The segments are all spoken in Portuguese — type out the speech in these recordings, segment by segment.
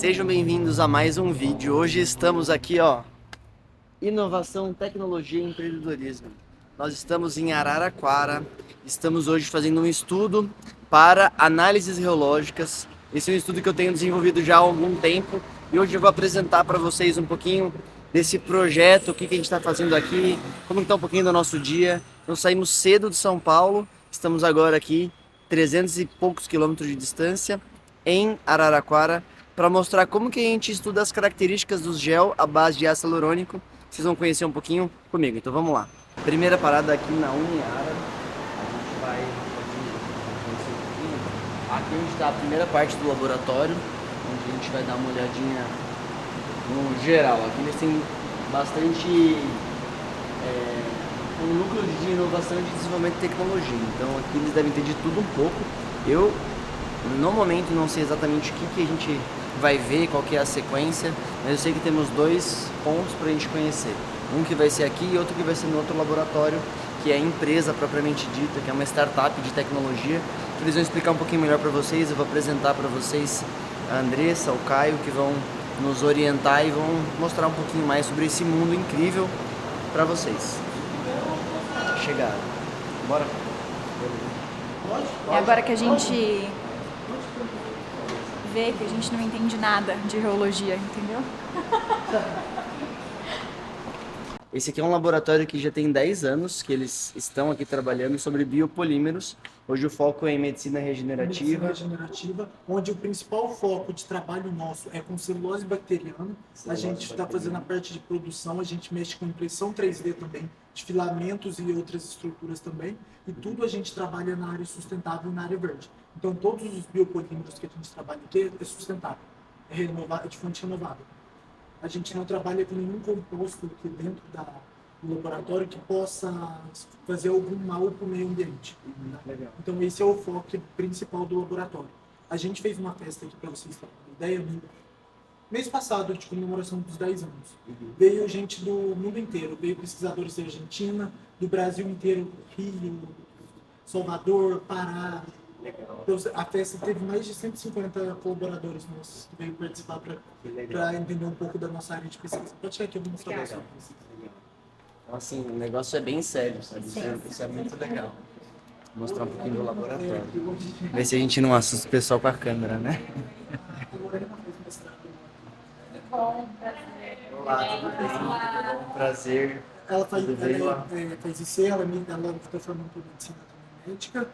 Sejam bem-vindos a mais um vídeo. Hoje estamos aqui, ó, inovação, tecnologia e empreendedorismo. Nós estamos em Araraquara, estamos hoje fazendo um estudo para análises geológicas. Esse é um estudo que eu tenho desenvolvido já há algum tempo e hoje eu vou apresentar para vocês um pouquinho desse projeto, o que a gente está fazendo aqui, como está um pouquinho do nosso dia. Nós saímos cedo de São Paulo, estamos agora aqui 300 e poucos quilômetros de distância em Araraquara, para mostrar como que a gente estuda as características dos gel à base de ácido hialurônico. Vocês vão conhecer um pouquinho comigo, então vamos lá. Primeira parada aqui na Uniara, a gente vai conhecer um pouquinho. Aqui onde está a primeira parte do laboratório, onde a gente vai dar uma olhadinha no geral. Aqui eles têm bastante um núcleo de inovação e de desenvolvimento de tecnologia, então aqui eles devem ter de tudo um pouco. Eu, no momento, não sei exatamente o que a gente vai ver, qual que é a sequência, mas eu sei que temos dois pontos para a gente conhecer. Um que vai ser aqui e outro que vai ser no outro laboratório, que é a empresa propriamente dita, que é uma startup de tecnologia, que eles vão explicar um pouquinho melhor para vocês. Eu vou apresentar para vocês a Andressa, o Caio, que vão nos orientar e vão mostrar um pouquinho mais sobre esse mundo incrível para vocês. Chegaram. Bora? É agora que a gente vê que a gente não entende nada de geologia, entendeu? Esse aqui é um laboratório que já tem 10 anos que eles estão aqui trabalhando sobre biopolímeros. Hoje o foco é em medicina regenerativa. Onde o principal foco de trabalho nosso é com celulose bacteriana. A gente está fazendo a parte de produção, a gente mexe com impressão 3D também, de filamentos e outras estruturas também. E tudo a gente trabalha na área sustentável e na área verde. Então todos os biopolímeros que a gente trabalha aqui é sustentável, é de fonte renovável. A gente não trabalha com nenhum composto aqui dentro do laboratório que possa fazer algum mal para o meio ambiente. Legal. Então esse é o foco principal do laboratório. A gente fez uma festa aqui, para vocês terem uma ideia, no mês passado, de comemoração dos 10 anos. Veio gente do mundo inteiro, veio pesquisadores da Argentina, do Brasil inteiro, Rio, Salvador, Pará. Então, a festa teve mais de 150 colaboradores nossos que veio participar para entender um pouco da nossa área de pesquisa. Pode chegar aqui, eu vou mostrar para vocês. Então, assim, o negócio é bem sério, sabe? Isso é muito legal. Vou mostrar um pouquinho do laboratório. Ver se a gente não assusta o pessoal com a câmera, né? Olá, tudo bem? Bom, prazer. Ela faz Tudo bem? IC, ela está formando por medicina também médica.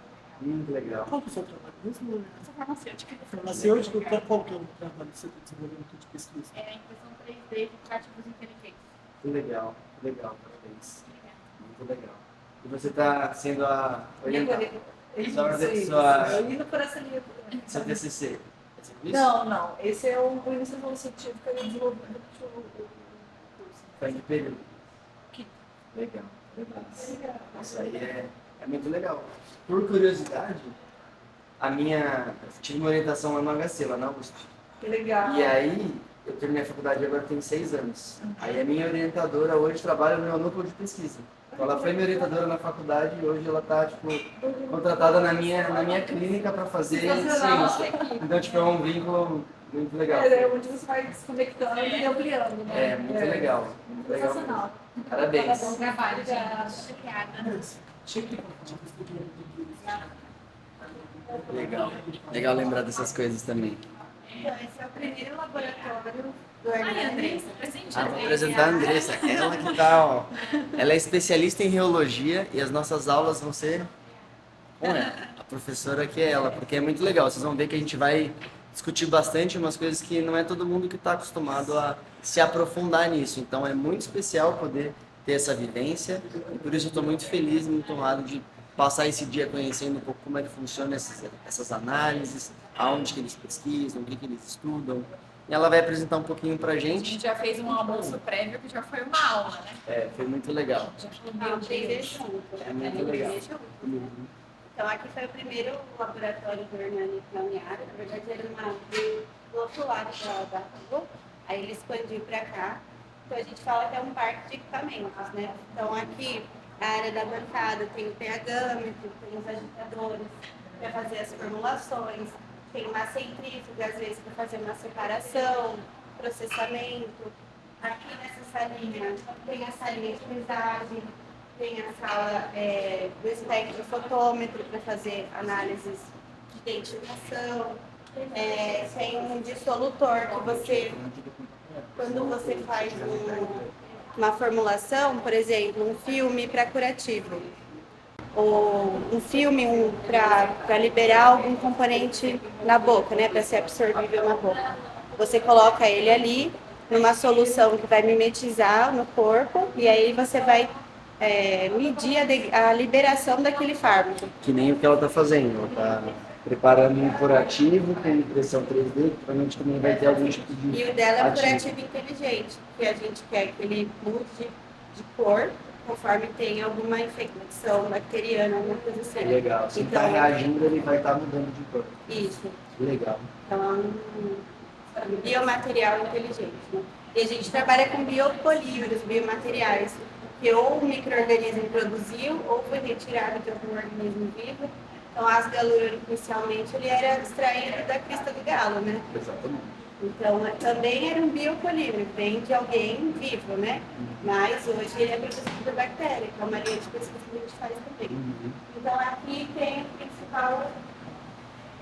Legal. Qual que é o seu trabalho mesmo? Eu sou farmacêutica. Farmacêutico, qual que é o trabalho que você está desenvolvendo de pesquisa? É a impressão 3D de ativos inteligentes. Que legal, parabéns. Muito legal. E você está sendo a orientada? Indo por essa linha. Seu TCC? É sobre isso? Não. Esse é o iniciação científica e desenvolvimento do curso. Foi em que período? Quinto. Legal. Isso aí é muito legal. Por curiosidade, tive uma orientação lá no HC, lá na USP. Que legal. E aí, eu terminei a faculdade agora tem 6 anos. Aí a minha orientadora hoje trabalha no meu núcleo de pesquisa. Então ela foi minha orientadora na faculdade e hoje ela está contratada na minha clínica para fazer ciência. Então, é um vínculo muito legal. É onde você vai desconectando e ampliando, né? É, muito legal. Muito legal. Sensacional. Parabéns. Bom trabalho, gente. Obrigada. Legal lembrar dessas coisas também. Então, esse é o primeiro laboratório do Ai, Hernani. Andressa, presente. Vou apresentar a Andressa, ela que tá, ó. Ela é especialista em reologia e as nossas aulas vão ser com ela. A professora que é ela, porque é muito legal. Vocês vão ver que a gente vai discutir bastante umas coisas que não é todo mundo que está acostumado a se aprofundar nisso. Então é muito especial poder ter essa vivência e por isso eu estou muito feliz, muito honrado de passar esse dia conhecendo um pouco como é que funciona essas análises, aonde que eles pesquisam, o que eles estudam. E ela vai apresentar um pouquinho pra A gente. gente já fez um almoço prévio que já foi uma aula, né? Foi muito legal. Já falou, Ah, meu o Deus. 3D junto. É muito legal. Então, aqui foi o primeiro laboratório do Hernani na Uniara. Na verdade, ele era do outro lado da rua. Aí ele expandiu para cá. Então, a gente fala que é um parque de equipamentos, né? Então, aqui, a área da bancada tem o pH-metro, tem os agitadores para fazer as formulações. tem uma centrífuga, às vezes, para fazer uma separação, processamento. Aqui nessa salinha tem a salinha de pesagem, tem a sala do espectrofotômetro para fazer análises de identificação. Tem um dissolutor que você, quando você faz uma formulação, por exemplo, um filme para curativo, ou um filme para liberar algum componente na boca, né, para ser absorvível na boca. Você coloca ele ali numa solução que vai mimetizar no corpo e aí você vai medir a liberação daquele fármaco. Que nem o que ela está fazendo. Ela está preparando um curativo com impressão 3D, que provavelmente também vai ter algum tipo de E o dela é um ativo. curativo inteligente, que a gente quer que ele mude de cor conforme tem alguma infecção bacteriana, alguma coisa assim. Legal. Se está Então, reagindo, ele vai estar mudando de cor. isso. Legal. Então, é um biomaterial inteligente. Né? E a gente trabalha com biopolímeros, biomateriais, que ou o micro-organismo produziu ou foi retirado de algum organismo vivo. Então, o ácido hialurônico, inicialmente, ele era extraído da crista do galo, né? Exatamente. Então, também era um biopolímero, vem de alguém vivo, né? Mas hoje ele é produzido por bactéria, que é uma linha de pesquisa que a gente faz também. Então, aqui tem o principal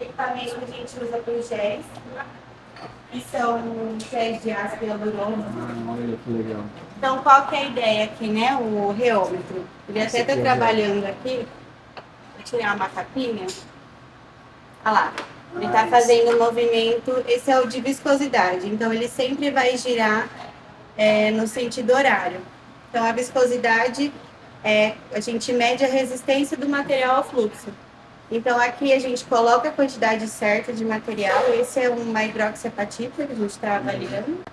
equipamento que a gente usa para os géis, que são géis de ácido hialurônico. Olha que legal. Então, qual que é a ideia aqui, né? O reômetro. Ele até está trabalhando aqui. Vou tirar uma capinha. Olha lá. Ele está fazendo um movimento, esse é o de viscosidade, então ele sempre vai girar no sentido horário. Então a viscosidade, a gente mede a resistência do material ao fluxo. Então aqui a gente coloca a quantidade certa de material, esse é uma hidroxiapatita que a gente está avaliando.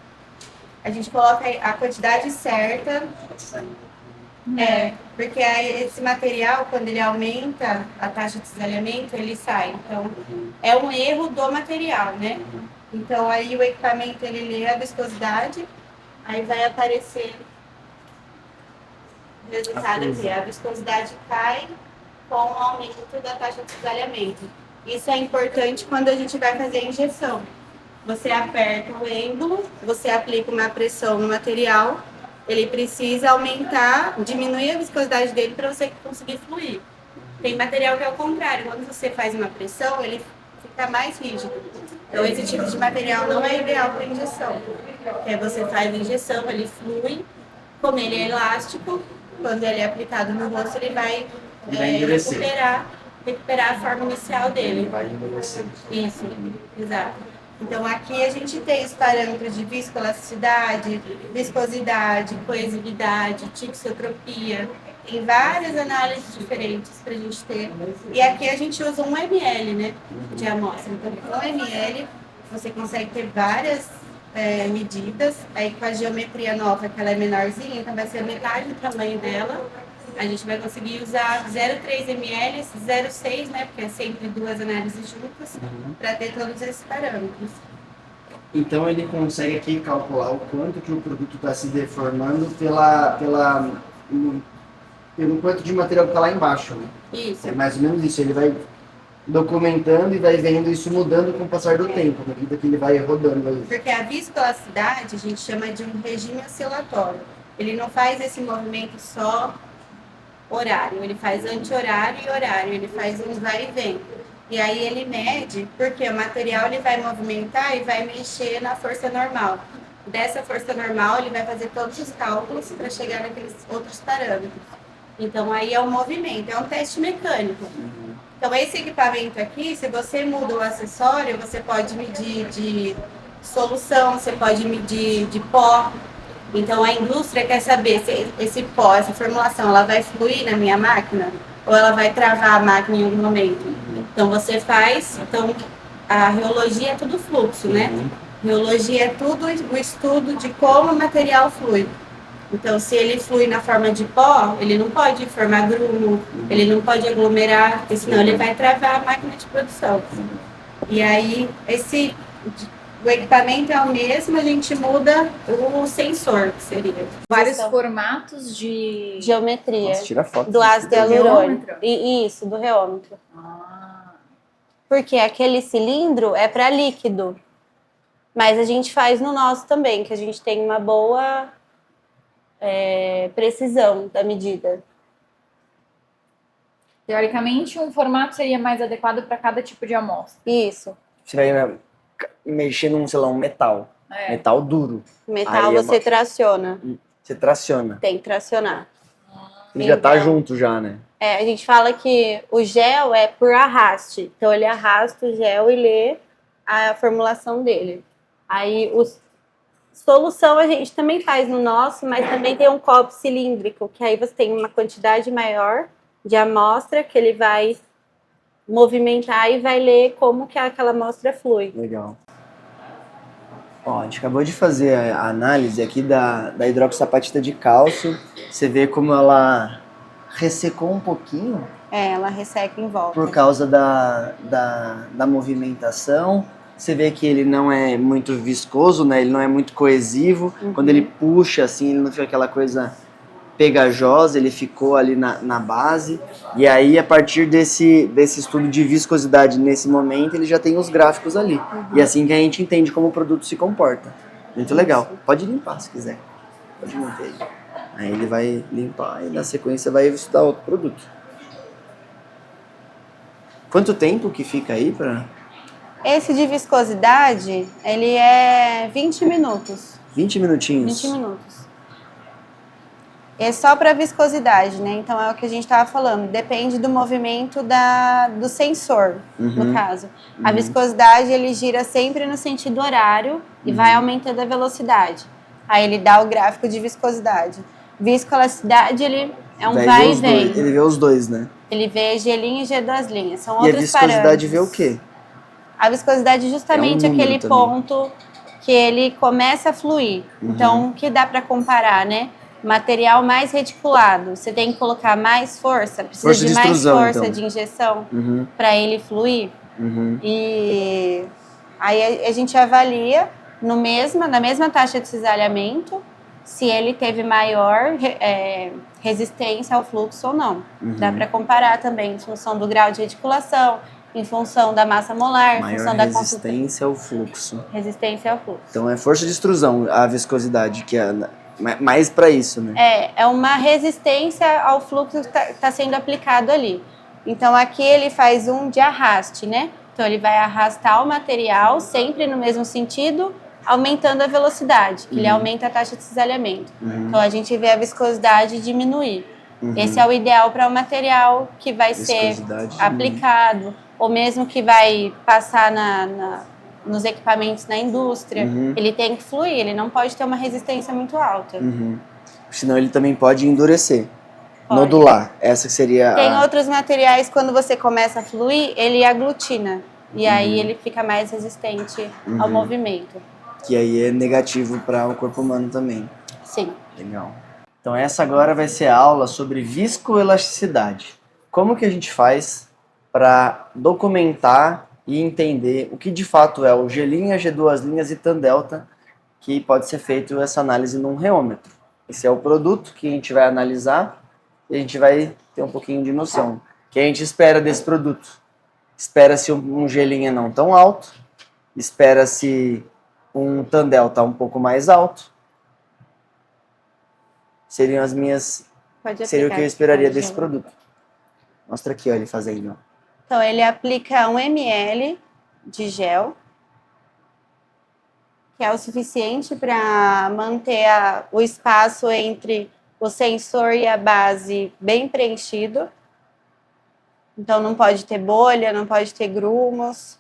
A gente coloca a quantidade certa, porque aí esse material, quando ele aumenta a taxa de cisalhamento, ele sai. Então, é um erro do material, né? Então, aí o equipamento, ele lê a viscosidade, aí vai aparecer o resultado aqui. A viscosidade cai com o aumento da taxa de cisalhamento. Isso é importante quando a gente vai fazer a injeção. Você aperta o êmbolo, você aplica uma pressão no material, ele precisa aumentar, diminuir a viscosidade dele para você conseguir fluir. Tem material que é o contrário, quando você faz uma pressão, ele fica mais rígido. Então esse tipo de material não é ideal para injeção. Você faz a injeção, ele flui, como ele é elástico, quando ele é aplicado no rosto, ele vai recuperar a forma inicial dele. Vai endurecer. Isso, exato. Então aqui a gente tem os parâmetros de viscoelasticidade, viscosidade, coesividade, tixotropia. Tem várias análises diferentes para a gente ter. E aqui a gente usa 1 ml, né, de amostra. Então com 1 ml você consegue ter várias medidas. Aí com a geometria nova, que ela é menorzinha, então vai ser metade do tamanho dela. A gente vai conseguir usar 0,3 ml, 0,6, né, porque é sempre duas análises juntas, para ter todos esses parâmetros. Então ele consegue aqui calcular o quanto que o produto está se deformando pelo quanto de material que está lá embaixo, né? Isso. É mais ou menos isso, ele vai documentando e vai vendo isso mudando com o passar do tempo, na medida que ele vai rodando aí. Porque a viscoelasticidade a gente chama de um regime oscilatório. Ele não faz esse movimento só horário, ele faz anti-horário e horário, ele faz um vai e vem. E aí ele mede, porque o material ele vai movimentar e vai mexer na força normal. Dessa força normal ele vai fazer todos os cálculos para chegar naqueles outros parâmetros. Então aí é um movimento, é um teste mecânico. Então esse equipamento aqui, se você muda o acessório, você pode medir de solução, você pode medir de pó. Então a indústria quer saber se esse pó, essa formulação, ela vai fluir na minha máquina ou ela vai travar a máquina em algum momento. Então você faz, a reologia é tudo fluxo, né? Reologia é tudo o estudo de como o material flui. Então se ele flui na forma de pó, ele não pode formar grumo, ele não pode aglomerar, porque senão ele vai travar a máquina de produção. E aí o equipamento é o mesmo, a gente muda o sensor, que seria. Vários formatos de Geometria Nossa, tira foto. do ácido hialurônico. Isso, do reômetro. Ah. porque aquele cilindro é para líquido. Mas a gente faz no nosso também, que a gente tem uma boa precisão da medida. Teoricamente, um formato seria mais adequado para cada tipo de amostra. Isso. Você vai mexer num, sei lá, um metal. Metal duro. Metal Aí é você traciona. Você traciona. Tem que tracionar. Ele já tá Então, junto já, né? a gente fala que o gel é por arraste. Então ele arrasta o gel e lê a formulação dele. Aí solução a gente também faz no nosso, mas também tem um copo cilíndrico, que aí você tem uma quantidade maior de amostra que ele vai movimentar e vai ler como que aquela amostra flui. Legal. Ó, a gente acabou de fazer a análise aqui da hidroxapatita de cálcio. Você vê como ela ressecou um pouquinho Ela resseca em volta. por causa da movimentação. Você vê que ele não é muito viscoso, né? Ele não é muito coesivo. Quando ele puxa, assim, ele não fica aquela coisa pegajosa, ele ficou ali na base. E aí, a partir desse estudo de viscosidade nesse momento, ele já tem os gráficos ali. E é assim que a gente entende como o produto se comporta. Muito legal. Pode limpar se quiser. Pode manter aí. Aí ele vai limpar e na sequência vai estudar outro produto. Quanto tempo que fica aí pra... Esse de viscosidade, ele é 20 minutos. 20 minutinhos? 20 minutos. É só para viscosidade, né? Então é o que a gente estava falando. Depende do movimento do sensor, no caso. A viscosidade, ele gira sempre no sentido horário e vai aumentando a velocidade. Aí ele dá o gráfico de viscosidade. Viscoelasticidade, ele é um vai e vem. Ele vê os dois, né? Ele vê G' e G2'. São E a outros viscosidade parâmetros. vê o quê? A viscosidade é justamente É um número aquele também. ponto que ele começa a fluir. Então, o que dá para comparar, né? Material mais reticulado, você tem que colocar mais força, precisa Força de de mais extrusão, força então. de injeção para ele fluir. E aí a gente avalia na mesma taxa de cisalhamento se ele teve maior resistência ao fluxo ou não. Dá para comparar também em função do grau de reticulação, em função da massa molar, em Maior função da resistência ao fluxo. resistência ao fluxo. Então é força de extrusão a viscosidade, que é mais para isso, né? É uma resistência ao fluxo que está sendo aplicado ali. Então aqui ele faz um de arraste, né? Então ele vai arrastar o material sempre no mesmo sentido, aumentando a velocidade, que ele aumenta a taxa de cisalhamento. Então a gente vê a viscosidade diminuir. Esse é o ideal para o material que vai ser Viscosidade aplicado, ou mesmo que vai passar nos equipamentos na indústria. Ele tem que fluir, ele não pode ter uma resistência muito alta. Senão ele também pode endurecer. Pode. Nodular. Essa que seria Tem a... outros materiais, quando você começa a fluir, ele aglutina. E aí ele fica mais resistente ao movimento. Que aí é negativo para o corpo humano também. Sim. Legal. Então essa agora vai ser a aula sobre viscoelasticidade. Como que a gente faz para documentar e entender o que de fato é o G', G2' e tan delta, que pode ser feito essa análise num reômetro. Esse é o produto que a gente vai analisar e a gente vai ter um pouquinho de noção. O que a gente espera desse produto? Espera-se um G' não tão alto, espera-se um tan delta um pouco mais alto. Seriam as minhas... Pode Seria o aplicar. que eu esperaria Pode desse jogar. produto. Mostra aqui, ó, ele fazendo. Então ele aplica 1 ml de gel, que é o suficiente para manter o espaço entre o sensor e a base bem preenchido. Então não pode ter bolha, não pode ter grumos.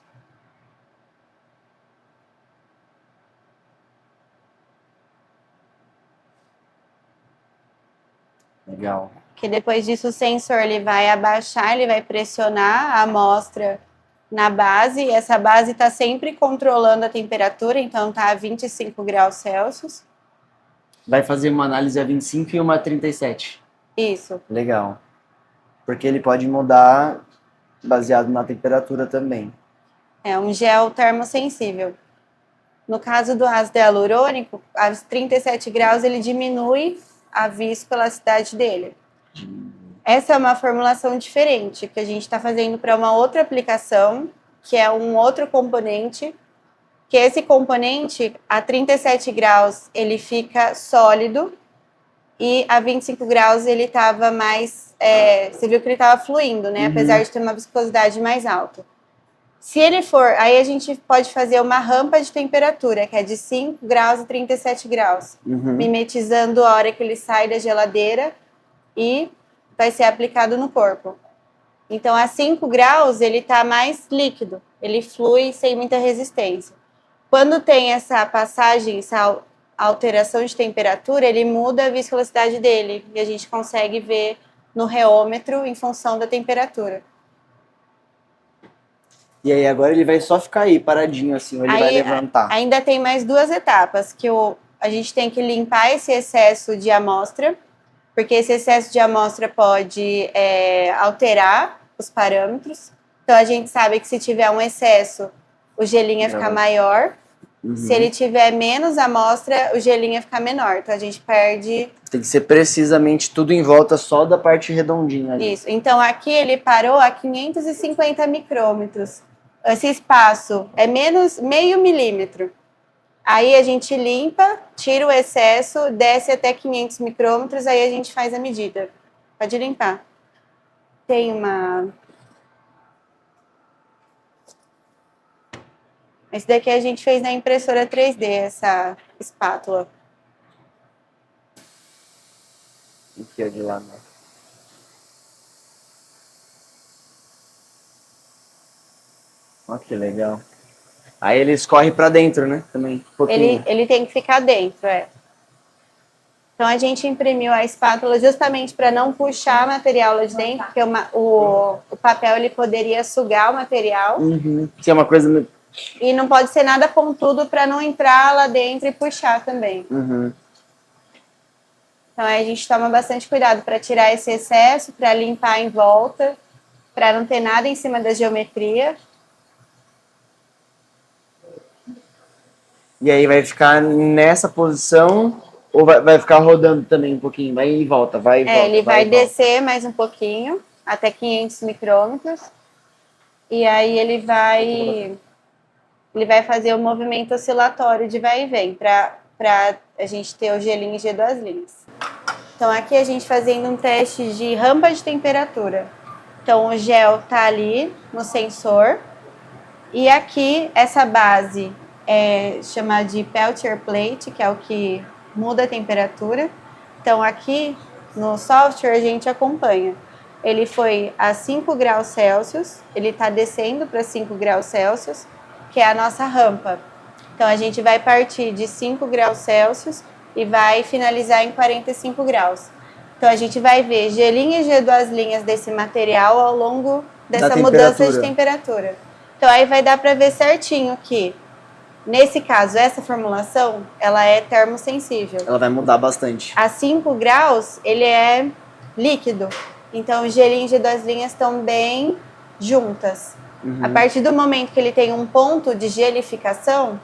Legal. Que depois disso o sensor ele vai abaixar, ele vai pressionar a amostra na base, e essa base está sempre controlando a temperatura, então está a 25 graus Celsius. Vai fazer uma análise a 25 e uma a 37. Isso. Legal. Porque ele pode mudar baseado na temperatura também. É um gel termossensível. No caso do ácido hialurônico, a 37 graus ele diminui a viscoelasticidade dele. Essa é uma formulação diferente que a gente está fazendo para uma outra aplicação, que é um outro componente, que esse componente, a 37 graus, ele fica sólido, e a 25 graus ele estava mais, você viu que ele estava fluindo, né? Apesar de ter uma viscosidade mais alta. Se ele for, aí a gente pode fazer uma rampa de temperatura, que é de 5 graus e 37 graus, mimetizando a hora que ele sai da geladeira e vai ser aplicado no corpo. Então, a 5 graus, ele está mais líquido, ele flui sem muita resistência. Quando tem essa passagem, essa alteração de temperatura, ele muda a viscosidade dele, e a gente consegue ver no reômetro em função da temperatura. E aí agora ele vai só ficar aí, paradinho assim, ou ele vai levantar? Ainda tem mais 2 etapas, que a gente tem que limpar esse excesso de amostra, porque esse excesso de amostra pode alterar os parâmetros. Então a gente sabe que se tiver um excesso, o gelinho ia ficar maior. Se ele tiver menos amostra, o gelinho ia ficar menor. Então a gente perde... Tem que ser precisamente tudo em volta só da parte redondinha ali. Isso. Então aqui ele parou a 550 micrômetros. Esse espaço é menos meio milímetro. Aí a gente limpa, tira o excesso, desce até 500 micrômetros, aí a gente faz a medida. Pode limpar. Tem uma... Esse daqui a gente fez na impressora 3D, essa espátula. Aqui é de lá, né? Olha que legal. Aí ele escorre pra dentro, né? Também, um pouquinho. Ele tem que ficar dentro, Então a gente imprimiu a espátula justamente para não puxar material lá de dentro, porque o papel ele poderia sugar o material. Que é uma coisa... E não pode ser nada pontudo para não entrar lá dentro e puxar também. Então aí a gente toma bastante cuidado para tirar esse excesso, para limpar em volta, para não ter nada em cima da geometria. E aí vai ficar nessa posição ou vai ficar rodando também um pouquinho? Vai e volta, vai e volta. Ele vai e volta. descer mais um pouquinho, até 500 micrômetros. E aí ele vai fazer o movimento oscilatório de vai e vem, para a gente ter o gelinho em G2 linhas. Então aqui a gente fazendo um teste de rampa de temperatura. Então o gel tá ali no sensor. E aqui essa base é chamada de Peltier Plate, que é o que muda a temperatura. Então aqui no software a gente acompanha. Ele foi a 5 graus Celsius, ele está descendo para 5 graus Celsius, que é a nossa rampa. Então a gente vai partir de 5 graus Celsius e vai finalizar em 45 graus. Então a gente vai ver gelinho e G2 linhas desse material ao longo dessa mudança de temperatura. Então aí vai dar para ver certinho que, nesse caso, essa formulação, ela é termosensível. Ela vai mudar bastante. A 5 graus, ele é líquido. Então o gelinho e G2 linhas estão bem juntas. A partir do momento que ele tem um ponto de gelificação,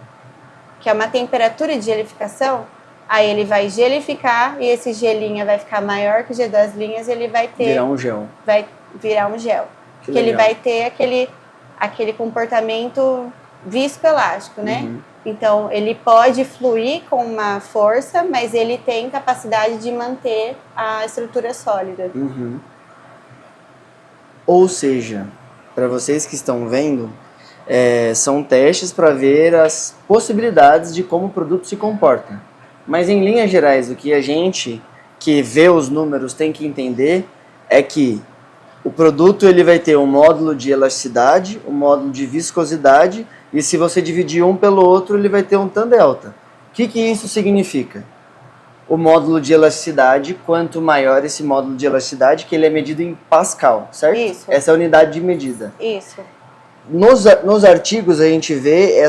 que é uma temperatura de gelificação, aí ele vai gelificar e esse gelinho vai ficar maior que o G2 linhas, ele vai ter... Virar um gel. Vai virar um gel. Que ele vai ter aquele comportamento viscoelástico, né? Então, ele pode fluir com uma força, mas ele tem capacidade de manter a estrutura sólida. Ou seja, para vocês que estão vendo, são testes para ver as possibilidades de como o produto se comporta. Mas em linhas gerais, o que a gente que vê os números tem que entender é que o produto ele vai ter um módulo de elasticidade, um módulo de viscosidade, e se você dividir um pelo outro, ele vai ter um tan delta. O que isso significa? O módulo de elasticidade, quanto maior esse módulo de elasticidade, que ele é medido em Pascal, certo? Isso. Essa é a unidade de medida. Isso. Nos artigos a gente vê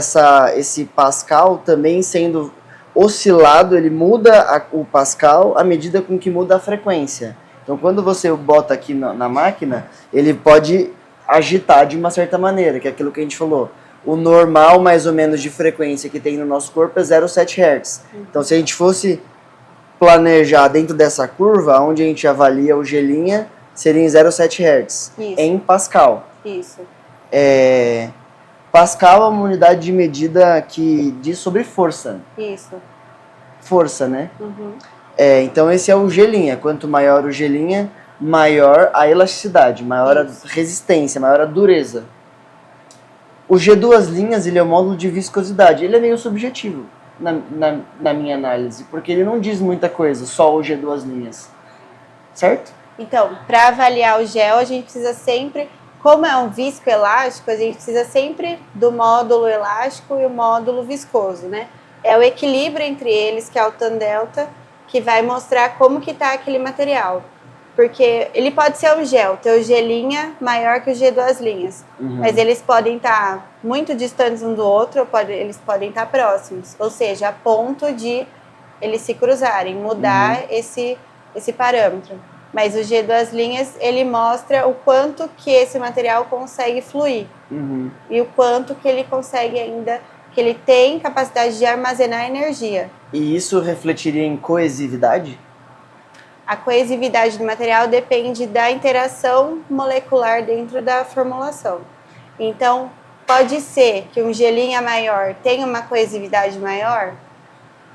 esse Pascal também sendo oscilado, ele muda o Pascal à medida com que muda a frequência. Então quando você bota aqui na máquina, ele pode agitar de uma certa maneira, que é aquilo que a gente falou. O normal, mais ou menos, de frequência que tem no nosso corpo é 0,7 Hz. Então se a gente fosse planejar dentro dessa curva, onde a gente avalia o gelinha, seria em 0,7 Hz, Isso. em Pascal. Isso. Pascal é uma unidade de medida que diz sobre força. Isso. Força, né? Uhum. Então esse é o G'. Quanto maior o G', maior a elasticidade, maior a resistência, maior a dureza. O G2', ele é o módulo de viscosidade. Ele é meio subjetivo na minha análise, porque ele não diz muita coisa, só o G2'. Certo? Então, para avaliar o gel, a gente precisa sempre, como é um viscoelástico, a gente precisa sempre do módulo elástico e o módulo viscoso, né? É o equilíbrio entre eles, que é o tan-delta, que vai mostrar como que está aquele material. Porque ele pode ser um gel, ter o G' maior que o G2', mas eles podem estar muito distantes um do outro, ou eles podem estar próximos. Ou seja, a ponto de eles se cruzarem, mudar esse parâmetro. Mas o G2', ele mostra o quanto que esse material consegue fluir. E o quanto que ele consegue ainda, que ele tem capacidade de armazenar energia. E isso refletiria em coesividade? A coesividade do material depende da interação molecular dentro da formulação. Então, pode ser que um G' maior tenha uma coesividade maior,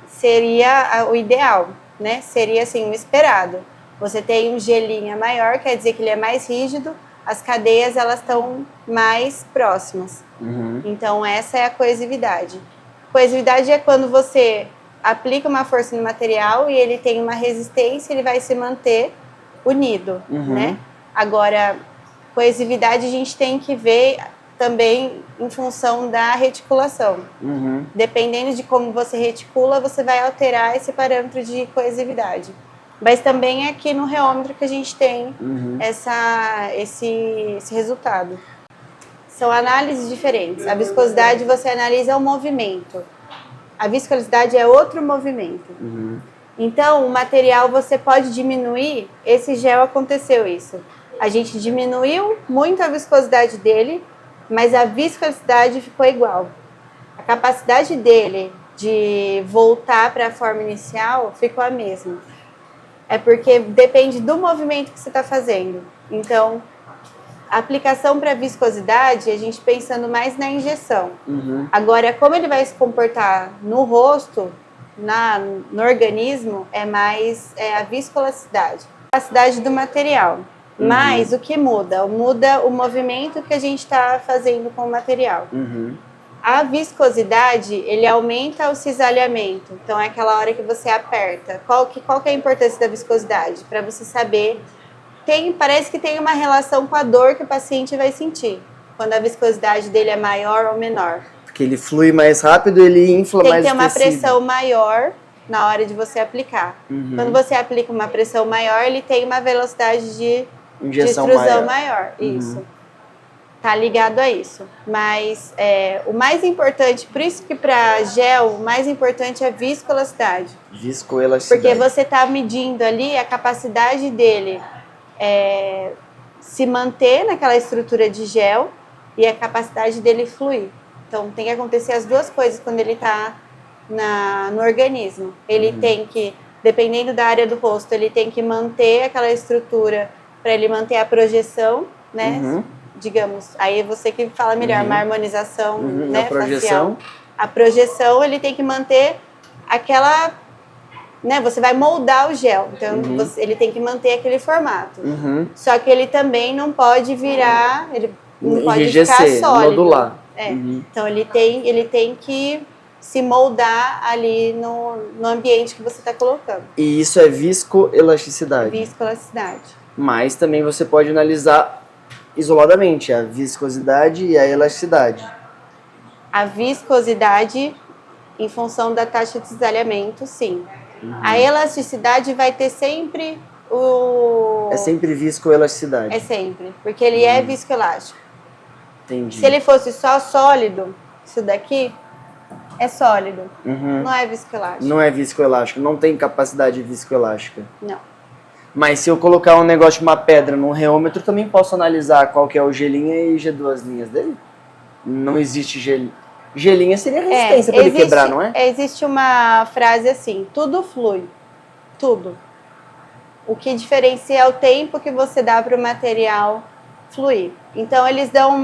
seria o ideal, né? Seria assim, o esperado. Você tem um G' maior, quer dizer que ele é mais rígido, as cadeias elas estão mais próximas. Então, essa é a coesividade. Coesividade é quando você aplica uma força no material e ele tem uma resistência, ele vai se manter unido, né? Agora, coesividade a gente tem que ver também em função da reticulação. Dependendo de como você reticula, você vai alterar esse parâmetro de coesividade. Mas também é aqui no reômetro que a gente tem esse resultado. São análises diferentes. A viscosidade você analisa o movimento. A viscosidade é outro movimento. Então, o material você pode diminuir. Esse gel aconteceu isso. A gente diminuiu muito a viscosidade dele, mas a viscosidade ficou igual. A capacidade dele de voltar para a forma inicial ficou a mesma. É porque depende do movimento que você está fazendo. Então, a aplicação para viscosidade, a gente pensando mais na injeção. Agora, como ele vai se comportar no rosto, no organismo, é mais a viscoelasticidade. A capacidade do material. Mas o que muda? Muda o movimento que a gente está fazendo com o material. A viscosidade, ele aumenta o cisalhamento. Então, é aquela hora que você aperta. Qual que é a importância da viscosidade? Para você saber... Parece que tem uma relação com a dor que o paciente vai sentir. Quando a viscosidade dele é maior ou menor. Porque ele flui mais rápido, ele infla mais o tecido. Tem que ter uma pressão maior na hora de você aplicar. Quando você aplica uma pressão maior, ele tem uma velocidade de extrusão maior. Isso. Tá ligado a isso. Mas o mais importante, por isso que para gel, o mais importante é a viscoelasticidade. Viscoelasticidade. Porque você tá medindo ali a capacidade dele se manter naquela estrutura de gel e a capacidade dele fluir. Então tem que acontecer as duas coisas quando ele está no organismo. Ele tem que, dependendo da área do rosto, ele tem que manter aquela estrutura para ele manter a projeção, né? Digamos, aí você que fala melhor, uma harmonização, né, a projeção. facial. A projeção, ele tem que manter aquela, né, você vai moldar o gel, então ele tem que manter aquele formato. Só que ele também não pode virar, ele não pode ficar sólido. Modular. Então ele tem que se moldar ali no ambiente que você está colocando. E isso é viscoelasticidade. Viscoelasticidade. Mas também você pode analisar isoladamente a viscosidade e a elasticidade. A viscosidade em função da taxa de cisalhamento, sim. A elasticidade vai ter sempre É sempre viscoelasticidade. É sempre, porque ele é viscoelástico. Entendi. Se ele fosse só sólido, isso daqui é sólido, não é viscoelástico. Não é viscoelástico, não tem capacidade viscoelástica. Não. Mas se eu colocar um negócio de uma pedra num reômetro, também posso analisar qual que é o G' e G2' dele? Não existe G'. G' seria resistência para ele quebrar, não é? Existe uma frase assim, tudo flui, tudo. O que diferencia é o tempo que você dá para o material fluir. Então eles dão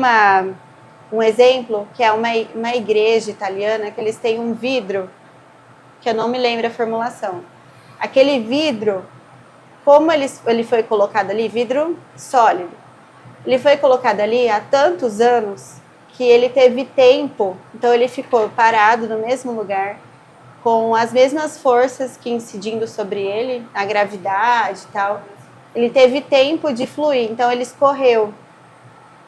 um exemplo, que é uma igreja italiana, que eles têm um vidro, que eu não me lembro a formulação. Aquele vidro, como ele foi colocado ali, vidro sólido, ele foi colocado ali há tantos anos que ele teve tempo, então ele ficou parado no mesmo lugar, com as mesmas forças que incidindo sobre ele, a gravidade e tal. Ele teve tempo de fluir, então ele escorreu.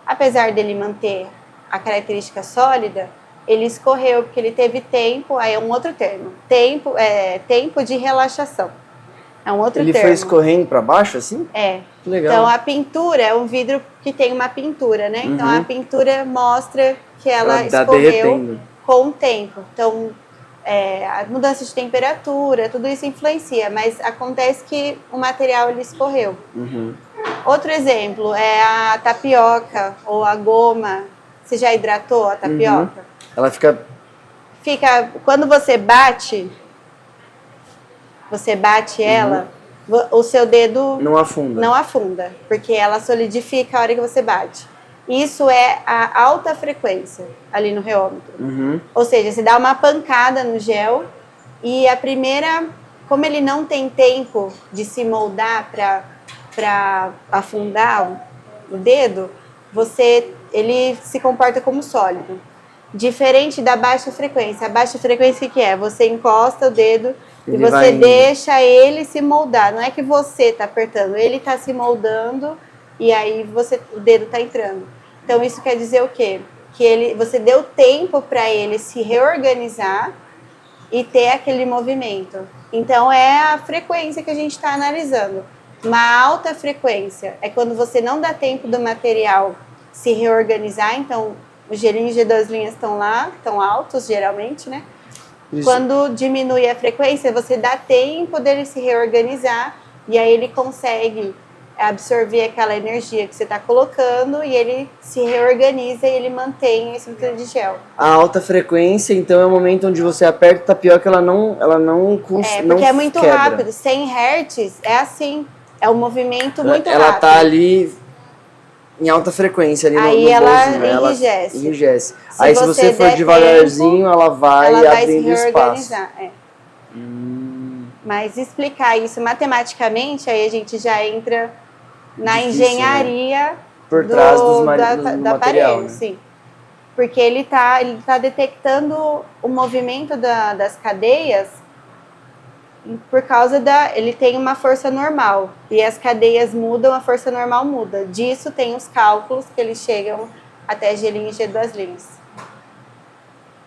Apesar dele manter a característica sólida, ele escorreu porque ele teve tempo, aí é um outro termo, tempo de relaxação. É um outro Ele termo. foi escorrendo para baixo, assim? É. Que legal. Então a pintura é um vidro que tem uma pintura, né? Então Uhum. a pintura mostra que ela tá escorreu derretendo. com o tempo. Então a mudança de temperatura, tudo isso influencia, mas acontece que o material ele escorreu. Uhum. Outro exemplo é a tapioca ou a goma. Você já hidratou a tapioca? Ela fica... Quando você bate ela, o seu dedo Não afunda. não afunda, porque ela solidifica a hora que você bate. Isso é a alta frequência ali no reômetro. Uhum. Ou seja, você dá uma pancada no gel e a primeira, como ele não tem tempo de se moldar para afundar o dedo, ele se comporta como sólido. Diferente da baixa frequência. A baixa frequência, o que é? Você encosta o dedo e você deixa ele se moldar. Não é que você está apertando, ele está se moldando e aí o dedo está entrando. Então isso quer dizer o quê? Que você deu tempo para ele se reorganizar e ter aquele movimento. Então é a frequência que a gente está analisando. Uma alta frequência é quando você não dá tempo do material se reorganizar. Então os gelinhos de 2 linhas estão lá, estão altos geralmente, né? Isso. Quando diminui a frequência, você dá tempo dele se reorganizar e aí ele consegue absorver aquela energia que você está colocando e ele se reorganiza e ele mantém a estrutura de gel. A alta frequência, então, é o momento onde você aperta a tapioca, ela não porque é muito quebra. rápido. 100 Hz é assim, é um movimento muito ela rápido. tá ali em alta frequência, ali Aí no ela bolzinho, enrijece. Aí se você for der devagarzinho, ela vai ela vai se abrindo espaço. reorganizar. Mas explicar isso matematicamente, aí a gente já entra na Difícil, engenharia Por trás do do material, aparelho, né? sim. Porque ele tá detectando o movimento das cadeias por causa ele tem uma força normal e as cadeias mudam, a força normal muda. Disso tem os cálculos que eles chegam até gelinho e G2 linhas.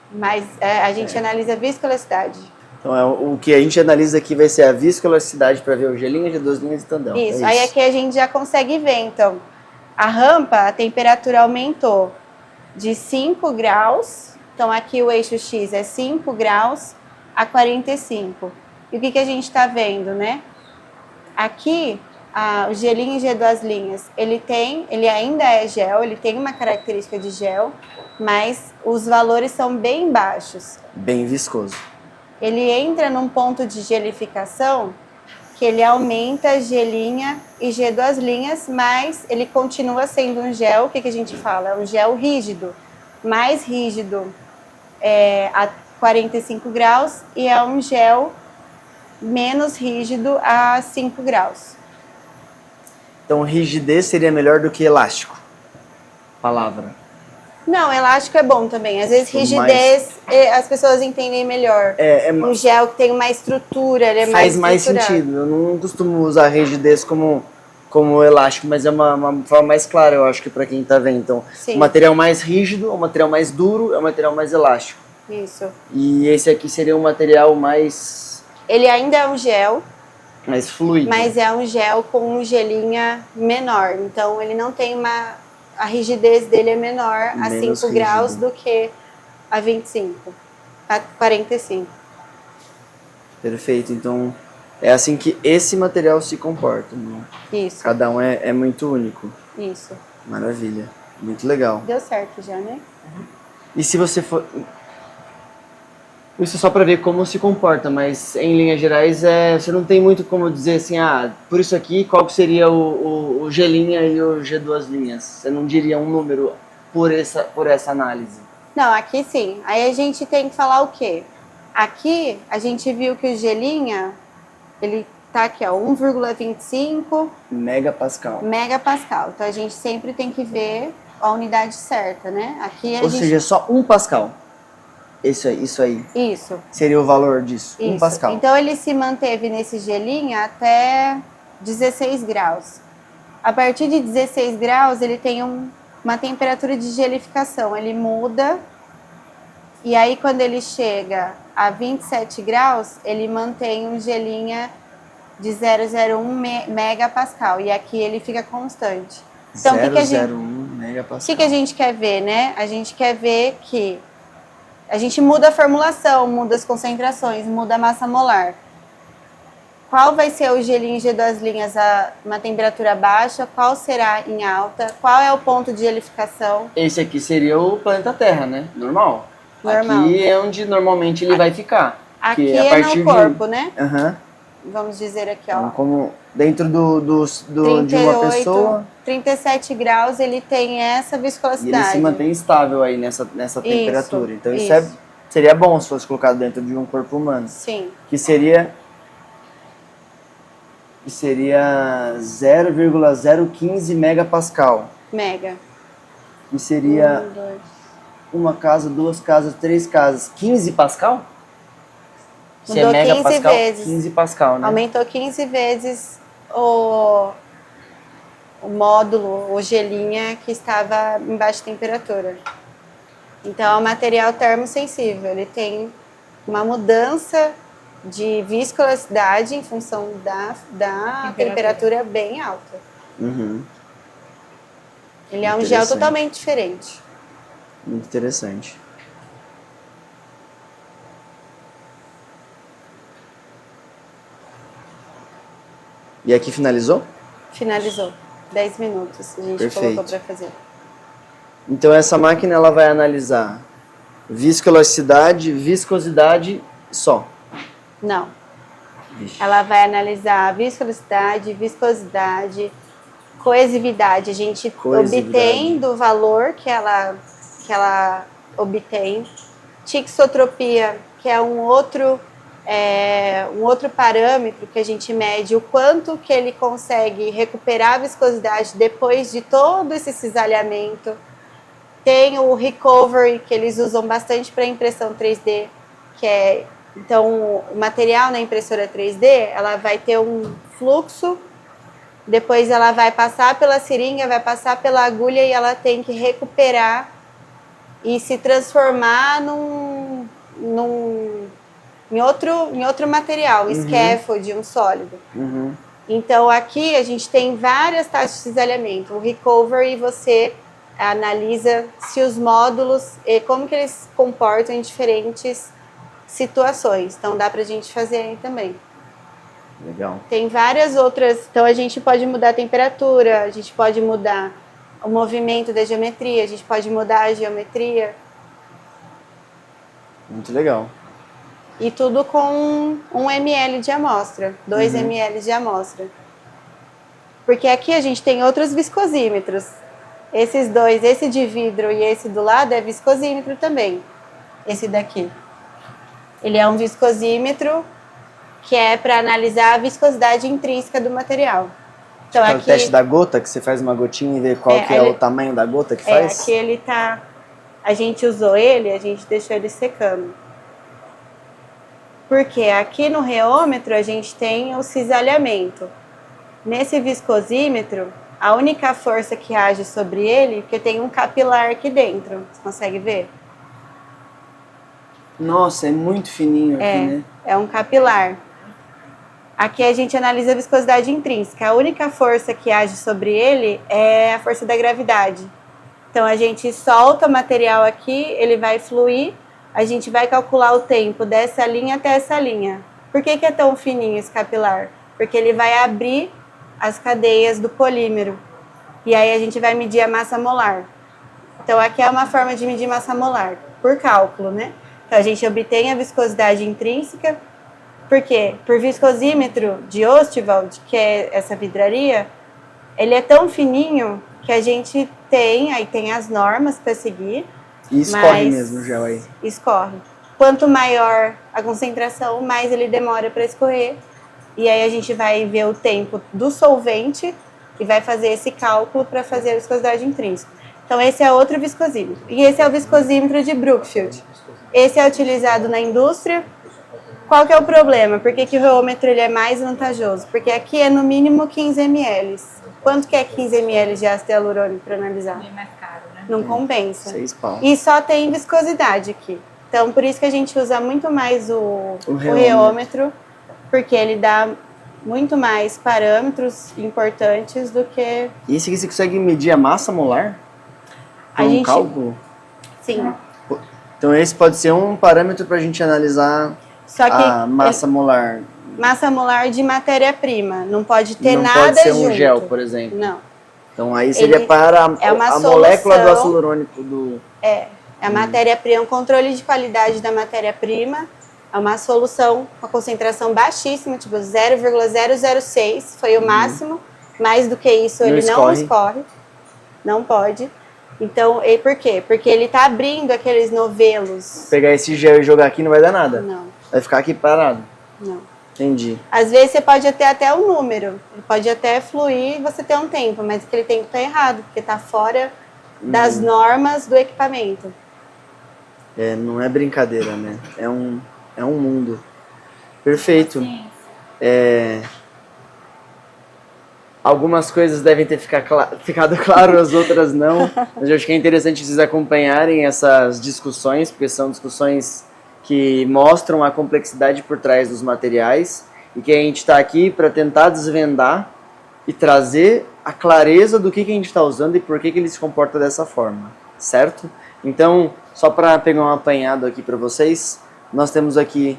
Mas a gente analisa a viscoelasticidade. Então o que a gente analisa aqui vai ser a viscoelasticidade para ver o gelinho de 2 linhas e tandão. Isso. Aí aqui a gente já consegue ver, então, a rampa, a temperatura aumentou de 5 graus, então aqui o eixo X é 5 graus a 45. E o que a gente está vendo, né? Aqui, o gelinho G2 linhas, ele ainda é gel, ele tem uma característica de gel, mas os valores são bem baixos. Bem viscoso. Ele entra num ponto de gelificação que ele aumenta gelinha e G2 linhas, mas ele continua sendo um gel, o que a gente fala? É um gel rígido, mais rígido a 45 graus e é um gel menos rígido a 5 graus. Então rigidez seria melhor do que elástico? Palavra. Não, elástico é bom também. Às vezes rigidez as pessoas entendem melhor. Um gel que tem uma estrutura, ele é faz mais sentido. Eu não costumo usar rigidez como elástico, mas é uma forma mais clara, eu acho, que para quem está vendo. Então, Sim. O material mais rígido, o material mais duro, é o material mais elástico. Isso. E esse aqui seria um material mais... Ele ainda é um gel, mais fluido. mas é um gel com um gelinha menor. Então, ele não tem a rigidez dele é menor a 5 graus do que a 25, a 45. Perfeito. Então, é assim que esse material se comporta. Né? Isso. Cada um é muito único. Isso. Maravilha. Muito legal. Deu certo já, né? E se você for... Isso é só para ver como se comporta, mas em linhas gerais você não tem muito como dizer assim, por isso aqui, qual que seria o G linha e o G2 linhas? Você não diria um número por essa análise? Não, aqui sim. Aí a gente tem que falar o quê? Aqui a gente viu que o gelinha, ele tá aqui, ó, 1,25 Megapascal. megapascal. Então a gente sempre tem que ver a unidade certa, né? Aqui a Ou gente... seja, é só 1 pascal. Isso aí. Isso. Seria o valor disso, 1 Isso. pascal. Então ele se manteve nesse gelinho até 16 graus. A partir de 16 graus ele tem uma temperatura de gelificação, ele muda e aí quando ele chega a 27 graus ele mantém um gelinho de 0,01 megapascal e aqui ele fica constante. Então o que que a gente, 0,01 megapascal. o que que a gente quer ver, né? A gente quer ver que a gente muda a formulação, muda as concentrações, muda a massa molar. Qual vai ser o gelinho G2 linhas a uma temperatura baixa? Qual será em alta? Qual é o ponto de gelificação? Esse aqui seria o planeta Terra, né? Normal. Normal. Aqui é onde normalmente ele vai ficar. Aqui Que a é partir no corpo, né? Aham. Vamos dizer aqui, ó. Então, como dentro de uma pessoa, 37 graus, ele tem essa e ele viscosidade. se mantém estável aí nessa temperatura. Então isso isso. seria bom se fosse colocado dentro de um corpo humano. Sim. Que seria 0,015 megapascal. Mega. Que seria 1, 2. uma casa, 2 casas, 3 casas. 15 pascal? Se Mudou 15 megapascal, vezes. 15 pascal, né? Aumentou 15 vezes o módulo, o gelinha que estava em baixa temperatura. Então, é um material termosensível. Ele tem uma mudança de viscosidade em função da temperatura bem alta. Uhum. Ele é um gel Interessante. totalmente diferente. Muito interessante. E aqui finalizou? Finalizou. 10 minutos a gente Perfeito. colocou para fazer. Então essa máquina ela vai analisar viscosidade só. Não. Vixe. Ela vai analisar viscosidade, coesividade. A gente Coesividade. obtém do valor que ela obtém. Tixotropia, que é um outro parâmetro que a gente mede o quanto que ele consegue recuperar a viscosidade depois de todo esse cisalhamento. Tem o recovery, que eles usam bastante para impressão 3D, que é, então, o material na impressora 3D, ela vai ter um fluxo, depois ela vai passar pela seringa, vai passar pela agulha e ela tem que recuperar e se transformar em outro material, um scaffold, um sólido. Uhum. Então, aqui a gente tem várias taxas de cisalhamento. O recovery, você analisa se os módulos, como que eles se comportam em diferentes situações. Então, dá pra gente fazer aí também. Legal. Tem várias outras. Então, a gente pode mudar a temperatura, a gente pode mudar o movimento da geometria, a gente pode mudar a geometria. Muito legal. E tudo com 1 ml de amostra, 2 ml de amostra. Porque aqui a gente tem outros viscosímetros. Esses dois, esse de vidro e esse do lado é viscosímetro também. Esse daqui. Ele é um viscosímetro que é para analisar a viscosidade intrínseca do material. Então, É o aqui, teste da gota, que você faz uma gotinha e vê qual que é o tamanho da gota que faz? aqui ele tá... A gente usou ele, a gente deixou ele secando. Porque aqui no reômetro a gente tem o cisalhamento. Nesse viscosímetro, a única força que age sobre ele, porque tem um capilar aqui dentro. Você consegue ver? Nossa, é muito fininho aqui, né? É um capilar. Aqui a gente analisa a viscosidade intrínseca. A única força que age sobre ele é a força da gravidade. Então a gente solta o material aqui, ele vai fluir, a gente vai calcular o tempo dessa linha até essa linha. Por que é tão fininho esse capilar? Porque ele vai abrir as cadeias do polímero. E aí a gente vai medir a massa molar. Então aqui é uma forma de medir massa molar, por cálculo, né? Então a gente obtém a viscosidade intrínseca. Por quê? Por viscosímetro de Ostwald, que é essa vidraria, ele é tão fininho que a gente Tem, aí tem as normas para seguir. E escorre Mas- mesmo o gel aí. Escorre. Quanto maior a concentração, mais ele demora para escorrer. E aí a gente vai ver o tempo do solvente e vai fazer esse cálculo para fazer a viscosidade intrínseca. Então esse é outro viscosímetro. E esse é o viscosímetro de Brookfield. Esse é utilizado na indústria. Qual que é o problema? Por que, que o reômetro ele é mais vantajoso? Porque aqui é no mínimo 15 ml. Quanto que é 15 ml de ácido hialurônico para analisar? Bem mais caro, né? Não compensa. 6 pau. E só tem viscosidade aqui. Então, por isso que a gente usa muito mais o reômetro. reômetro, porque ele dá muito mais parâmetros importantes do que E esse aqui você consegue medir a massa molar? A Com um gente- cálculo? sim. Então esse pode ser um parâmetro para a gente analisar Só que a massa molar. massa molar de matéria-prima, não pode ter Não nada pode ser um junto. gel, por exemplo. Não. Então aí seria Ele para é uma a molécula do solução- ácido hialurônico do... É a matéria-prima, um controle de qualidade da matéria-prima. É uma solução com a concentração baixíssima, tipo 0,006, foi o máximo. Mais do que isso, Não ele não escorre. escorre. Não pode. Então, e por quê? Porque ele tá abrindo aqueles novelos. Pegar esse gel e jogar aqui não vai dar nada. Não, Vai ficar aqui parado. não. Entendi. Às vezes você pode ter até um número. Ele pode até fluir e você ter um tempo, mas aquele tempo tá errado, porque tá fora das normas do equipamento. É, não é brincadeira, né? É um mundo. Perfeito. É, algumas coisas devem ter ficado claro, as outras não. Mas eu acho que é interessante vocês acompanharem essas discussões, porque são discussões que mostram a complexidade por trás dos materiais e que a gente está aqui para tentar desvendar e trazer a clareza do que a gente está usando e por que ele se comporta dessa forma, certo? Então, só para pegar um apanhado aqui para vocês, nós temos aqui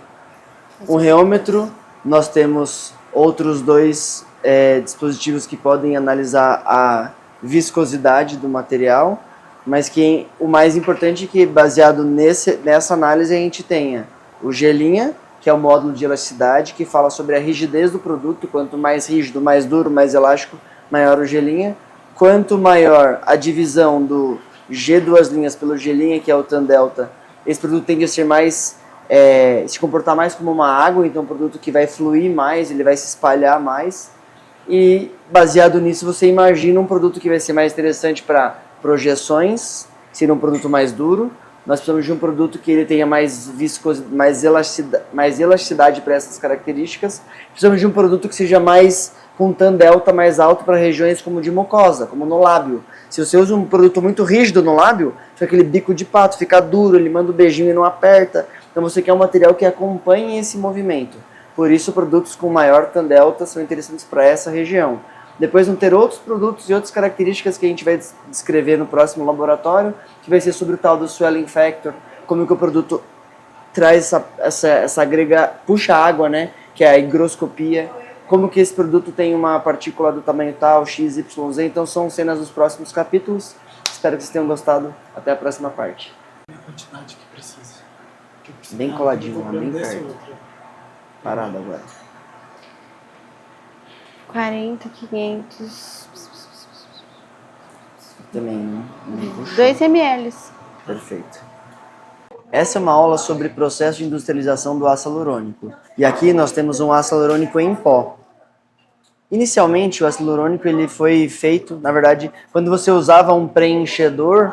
um reômetro, nós temos outros dois dispositivos que podem analisar a viscosidade do material, mas que o mais importante é que, baseado nessa análise, a gente tenha o gelinha, que é o módulo de elasticidade, que fala sobre a rigidez do produto. Quanto mais rígido, mais duro, mais elástico, maior o gelinha. Quanto maior a divisão do G duas linhas pelo gelinha, que é o tan delta, esse produto tende a ser mais, se comportar mais como uma água, então é um produto que vai fluir mais, ele vai se espalhar mais. E baseado nisso, você imagina um produto que vai ser mais interessante para projeções, seria um produto mais duro. Nós precisamos de um produto que ele tenha mais viscosidade, mais elasticidade para essas características. Precisamos de um produto que seja mais com tan delta mais alto para regiões como de mucosa, como no lábio. Se você usa um produto muito rígido no lábio, fica aquele bico de pato, fica duro, ele manda o beijinho e não aperta. Então você quer um material que acompanhe esse movimento. Por isso, produtos com maior tan delta são interessantes para essa região. Depois vão ter outros produtos e outras características que a gente vai descrever no próximo laboratório, que vai ser sobre o tal do swelling factor, como que o produto traz puxa água, né, que é a higroscopia, como que esse produto tem uma partícula do tamanho tal, x, y, z. Então são cenas dos próximos capítulos. Espero que vocês tenham gostado. Até a próxima parte. A quantidade que precisa. Bem coladinho, Eu vou bem dessa perto. outra. Parado agora. 40, 500, Também não puxou. 2 ml. Perfeito. Essa é uma aula sobre processo de industrialização do ácido hialurônico. E aqui nós temos um ácido hialurônico em pó. Inicialmente, o ácido hialurônico ele foi feito, na verdade, quando você usava um preenchedor,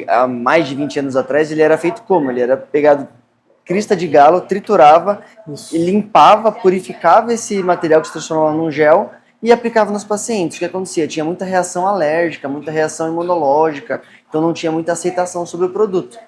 há mais de 20 anos atrás, ele era feito como? Ele era pegado crista de galo, triturava, e limpava, purificava esse material que se transformava num gel e aplicava nos pacientes. O que acontecia? Tinha muita reação alérgica, muita reação imunológica, então não tinha muita aceitação sobre o produto.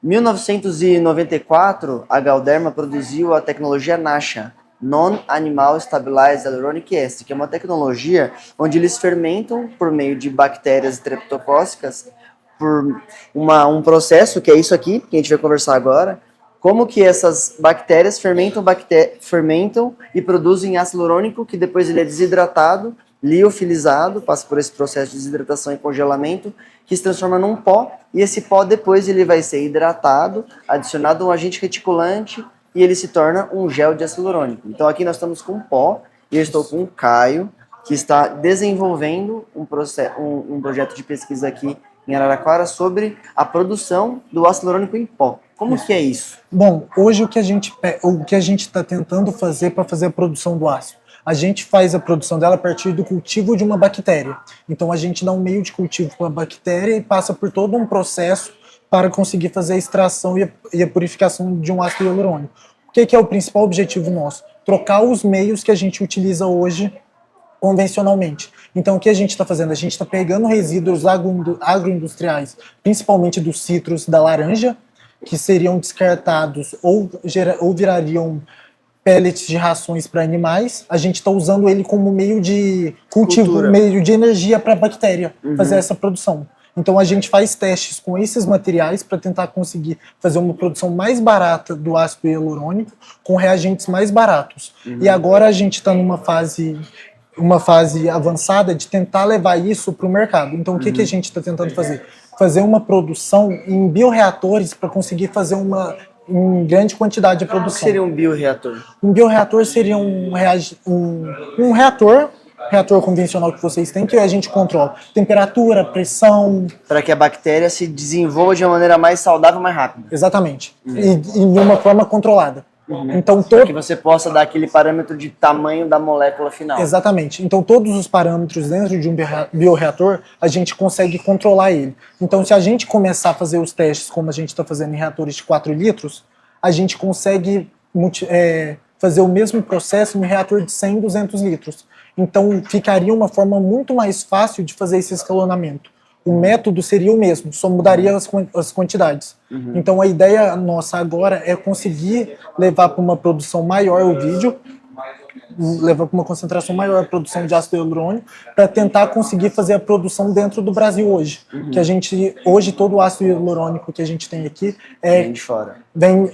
Em 1994, a Galderma produziu a tecnologia NASHA, Non-Animal Stabilized Hyaluronic Acid, que é uma tecnologia onde eles fermentam por meio de bactérias streptocócicas por um processo que é isso aqui, que a gente vai conversar agora, como que essas bactérias fermentam e produzem ácido hialurônico, que depois ele é desidratado, liofilizado, passa por esse processo de desidratação e congelamento, que se transforma num pó, e esse pó depois ele vai ser hidratado, adicionado um agente reticulante, e ele se torna um gel de ácido hialurônico. Então aqui nós estamos com pó, e eu estou com o Caio, que está desenvolvendo um projeto de pesquisa aqui em Araraquara sobre a produção do ácido hialurônico em pó. Como que é isso? Bom, hoje o que a gente está tentando fazer para fazer a produção do ácido? A gente faz a produção dela a partir do cultivo de uma bactéria. Então a gente dá um meio de cultivo para a bactéria e passa por todo um processo para conseguir fazer a extração e a purificação de um ácido hialurônico. O que é o principal objetivo nosso? Trocar os meios que a gente utiliza hoje convencionalmente. Então o que a gente está fazendo? A gente está pegando resíduos agroindustriais, principalmente dos citros da laranja, que seriam descartados ou virariam pellets de rações para animais. A gente está usando ele como meio de cultivo, meio de energia para a bactéria fazer essa produção. Então a gente faz testes com esses materiais para tentar conseguir fazer uma produção mais barata do ácido hialurônico com reagentes mais baratos. E agora a gente está numa fase avançada de tentar levar isso para o mercado. Então o que a gente está tentando fazer? Fazer uma produção em bioreatores para conseguir fazer em grande quantidade de produção. O que seria um bioreator? Um bioreator seria um reator convencional que vocês têm, que a gente controla temperatura, pressão. Para que a bactéria se desenvolva de uma maneira mais saudável, mais rápida. Exatamente. E de uma forma controlada. Então, para que você possa dar aquele parâmetro de tamanho da molécula final. Exatamente. Então todos os parâmetros dentro de um bioreator, a gente consegue controlar ele. Então se a gente começar a fazer os testes como a gente está fazendo em reatores de 4 litros, a gente consegue fazer o mesmo processo em reator de 100, 200 litros. Então ficaria uma forma muito mais fácil de fazer esse escalonamento. O método seria o mesmo, só mudaria as quantidades. Então a ideia nossa agora é conseguir levar para uma produção maior o vídeo, levar para uma concentração maior a produção de ácido hialurônico, para tentar conseguir fazer a produção dentro do Brasil hoje. Que a gente, hoje todo o ácido hialurônico que a gente tem aqui vem de fora. Vem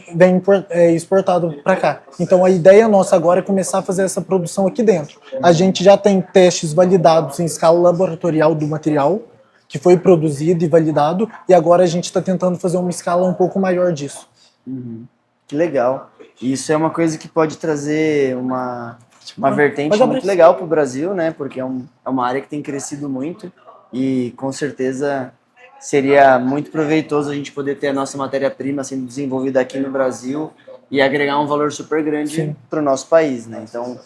exportado para cá. Então a ideia nossa agora é começar a fazer essa produção aqui dentro. A gente já tem testes validados em escala laboratorial do material, que foi produzido e validado, e agora a gente está tentando fazer uma escala um pouco maior disso. Que legal. Isso é uma coisa que pode trazer uma vertente muito legal para o Brasil, né? Porque é uma área que tem crescido muito e com certeza seria muito proveitoso a gente poder ter a nossa matéria-prima sendo desenvolvida aqui no Brasil e agregar um valor super grande para o nosso país, né? Então,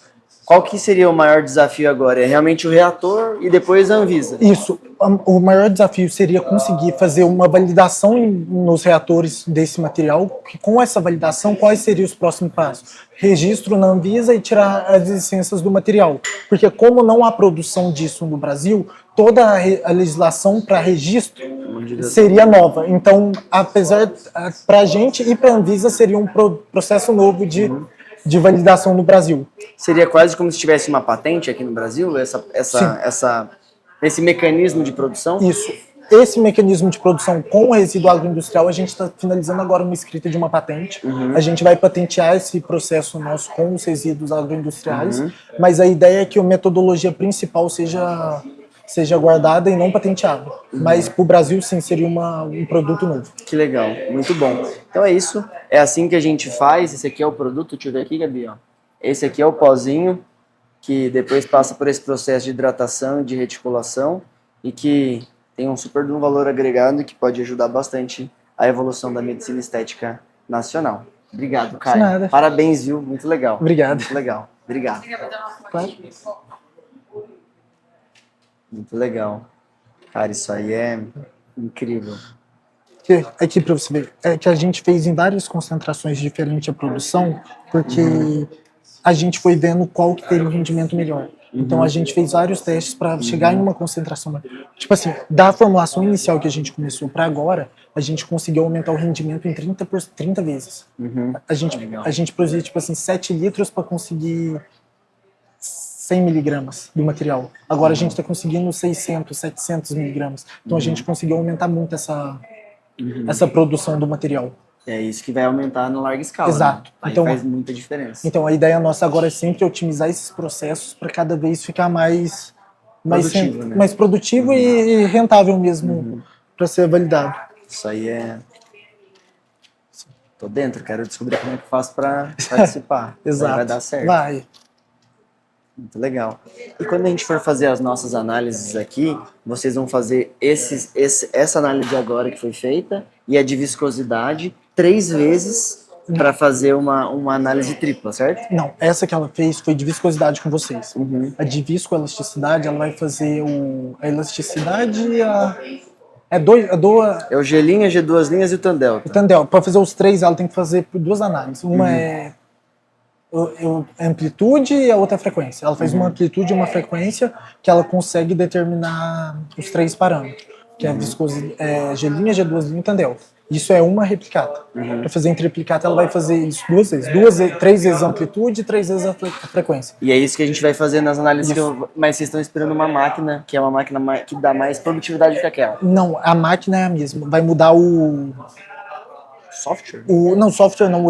qual que seria o maior desafio agora? É realmente o reator e depois a Anvisa? Isso. O maior desafio seria conseguir fazer uma validação nos reatores desse material, que com essa validação, quais seriam os próximos passos? Registro na Anvisa e tirar as licenças do material. Porque como não há produção disso no Brasil, toda a legislação para registro seria nova. Então, apesar para a gente e para a Anvisa seria um processo novo de validação no Brasil. Seria quase como se tivesse uma patente aqui no Brasil, esse mecanismo de produção? Isso. Esse mecanismo de produção com o resíduo agroindustrial, a gente está finalizando agora uma escrita de uma patente. A gente vai patentear esse processo nosso com os resíduos agroindustriais, mas a ideia é que a metodologia principal seja guardada e não patenteada. Mas para o Brasil, sim, seria um produto novo. Que legal, muito bom. Então é isso, é assim que a gente faz. Esse aqui é o produto, deixa eu ver aqui, Gabi. Ó. Esse aqui é o pozinho, que depois passa por esse processo de hidratação e de reticulação e que tem um super valor agregado e que pode ajudar bastante a evolução da medicina estética nacional. Obrigado, Caio. Nada. Parabéns, viu? Muito legal. Obrigado. Muito legal. Obrigado. Claro. Muito legal. Cara, isso aí é incrível. Aqui para você ver, é que a gente fez em várias concentrações diferentes a produção, porque a gente foi vendo qual que teria um rendimento melhor. Então a gente fez vários testes para chegar em uma concentração. Tipo assim, da formulação inicial que a gente começou para agora, a gente conseguiu aumentar o rendimento em 30 vezes. A gente produzia tipo assim 7 litros para conseguir 100 miligramas do material. Agora a gente está conseguindo 600, 700 miligramas. Então a gente conseguiu aumentar muito essa produção do material. É isso que vai aumentar na larga escala. Exato. Né? Aí Então, faz muita diferença. Então a ideia nossa agora é sempre otimizar esses processos para cada vez ficar mais produtivo e rentável mesmo para ser validado. Isso aí é... Tô dentro, quero descobrir como é que eu faço para participar. Exato. Vai dar certo. Vai. Muito legal. E quando a gente for fazer as nossas análises aqui, vocês vão fazer essa análise agora que foi feita e a de viscosidade 3 vezes para fazer uma análise tripla, certo? Não, essa que ela fez foi de viscosidade com vocês. Uhum. A de viscoelasticidade, ela vai fazer a elasticidade e a... É o G', G2' e o Tandelta. Entendeu? Para fazer os 3, ela tem que fazer por 2 análises. Uma é a amplitude e a outra é a frequência. Ela faz uma amplitude e uma frequência que ela consegue determinar os 3 parâmetros, que é a viscosidade, G', G2' e Tandelta. Isso é uma replicata. Para fazer em triplicata, ela vai fazer isso 2 vezes. 3 vezes a amplitude e 3 vezes a frequência. E é isso que a gente vai fazer nas análises, mas vocês estão esperando uma máquina, que é uma máquina que dá mais produtividade que aquela. Não, a máquina é a mesma. Vai mudar o Software? software não,